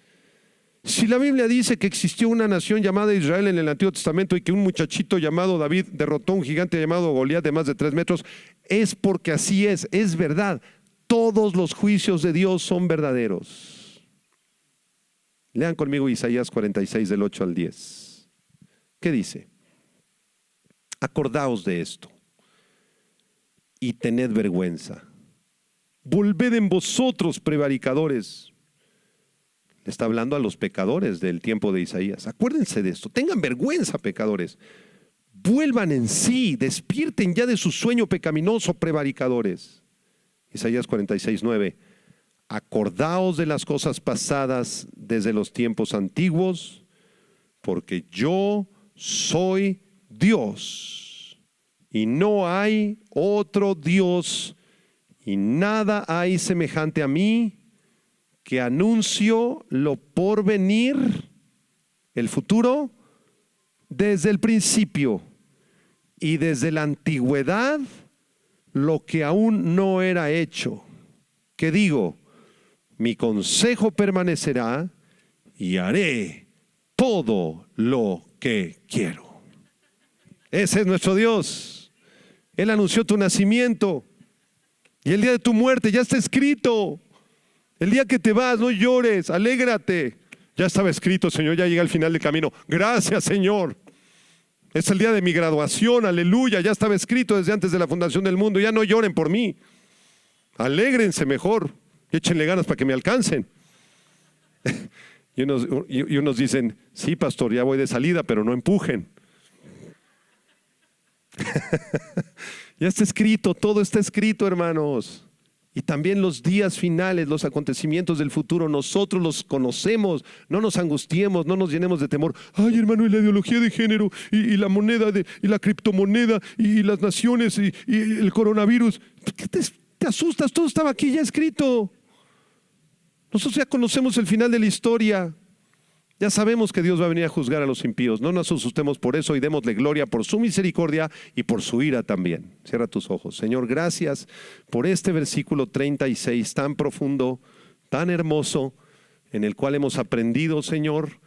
Si la Biblia dice que existió una nación llamada Israel en el Antiguo Testamento y que un muchachito llamado David derrotó a un gigante llamado Goliat de más de 3 metros, es porque así es verdad. Todos los juicios de Dios son verdaderos. Lean conmigo Isaías 46 del 8 al 10. ¿Qué dice? Acordaos de esto y tened vergüenza. Volved en vosotros, prevaricadores. Le está hablando a los pecadores del tiempo de Isaías. Acuérdense de esto. Tengan vergüenza, pecadores. Vuelvan en sí. Despierten ya de su sueño pecaminoso, prevaricadores. Isaías 46, 9. Acordaos de las cosas pasadas desde los tiempos antiguos, porque yo soy Dios. Y no hay otro Dios, y nada hay semejante a mí, que anuncio lo por venir, el futuro, desde el principio, y desde la antigüedad, lo que aún no era hecho. Que digo, mi consejo permanecerá, y haré todo lo que quiero. Ese es nuestro Dios. Él anunció tu nacimiento y el día de tu muerte ya está escrito. El día que te vas, no llores, alégrate. Ya estaba escrito, Señor, ya llega al final del camino. Gracias, Señor. Es el día de mi graduación, aleluya. Ya estaba escrito desde antes de la fundación del mundo. Ya no lloren por mí. Alégrense mejor. Échenle ganas para que me alcancen. Y unos dicen, sí, pastor, ya voy de salida, pero no empujen. Ya está escrito, todo está escrito, hermanos. Y también los días finales, los acontecimientos del futuro, nosotros los conocemos. No nos angustiemos, no nos llenemos de temor. Ay, hermano, y la ideología de género, y la moneda, y la criptomoneda, y las naciones, y el coronavirus. ¿Qué te asustas? Todo estaba aquí ya escrito. Nosotros ya conocemos el final de la historia. Ya sabemos que Dios va a venir a juzgar a los impíos. No nos asustemos por eso y démosle gloria por su misericordia y por su ira también. Cierra tus ojos. Señor, gracias por este versículo 36 tan profundo, tan hermoso, en el cual hemos aprendido, Señor,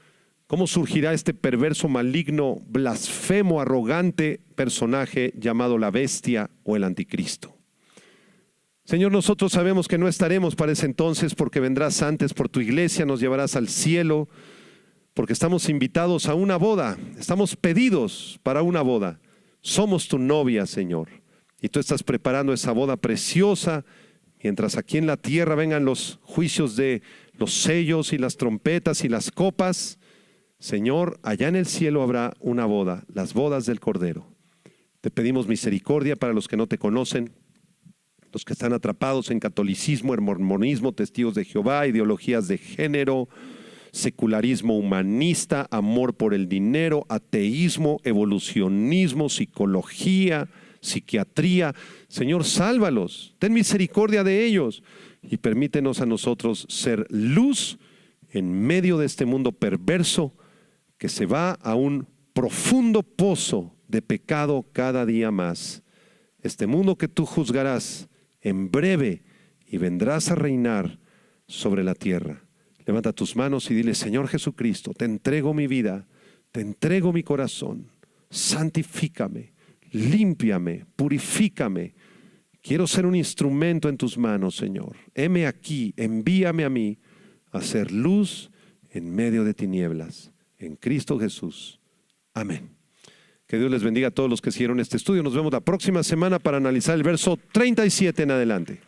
cómo surgirá este perverso, maligno, blasfemo, arrogante personaje llamado la bestia o el anticristo. Señor, nosotros sabemos que no estaremos para ese entonces porque vendrás antes por tu iglesia, nos llevarás al cielo, porque estamos invitados a una boda, estamos pedidos para una boda. Somos tu novia, Señor, y tú estás preparando esa boda preciosa, mientras aquí en la tierra vengan los juicios de los sellos y las trompetas y las copas. Señor, allá en el cielo habrá una boda, las bodas del Cordero. Te pedimos misericordia para los que no te conocen, los que están atrapados en catolicismo, en mormonismo, testigos de Jehová, ideologías de género, secularismo humanista, amor por el dinero, ateísmo, evolucionismo, psicología, psiquiatría. Señor, sálvalos, ten misericordia de ellos y permítenos a nosotros ser luz en medio de este mundo perverso que se va a un profundo pozo de pecado cada día más. Este mundo que tú juzgarás en breve y vendrás a reinar sobre la tierra. Levanta tus manos y dile: Señor Jesucristo, te entrego mi vida, te entrego mi corazón, santifícame, límpiame, purifícame. Quiero ser un instrumento en tus manos, Señor. Heme aquí, envíame a mí a ser luz en medio de tinieblas. En Cristo Jesús. Amén. Que Dios les bendiga a todos los que siguieron este estudio. Nos vemos la próxima semana para analizar el verso 37 en adelante.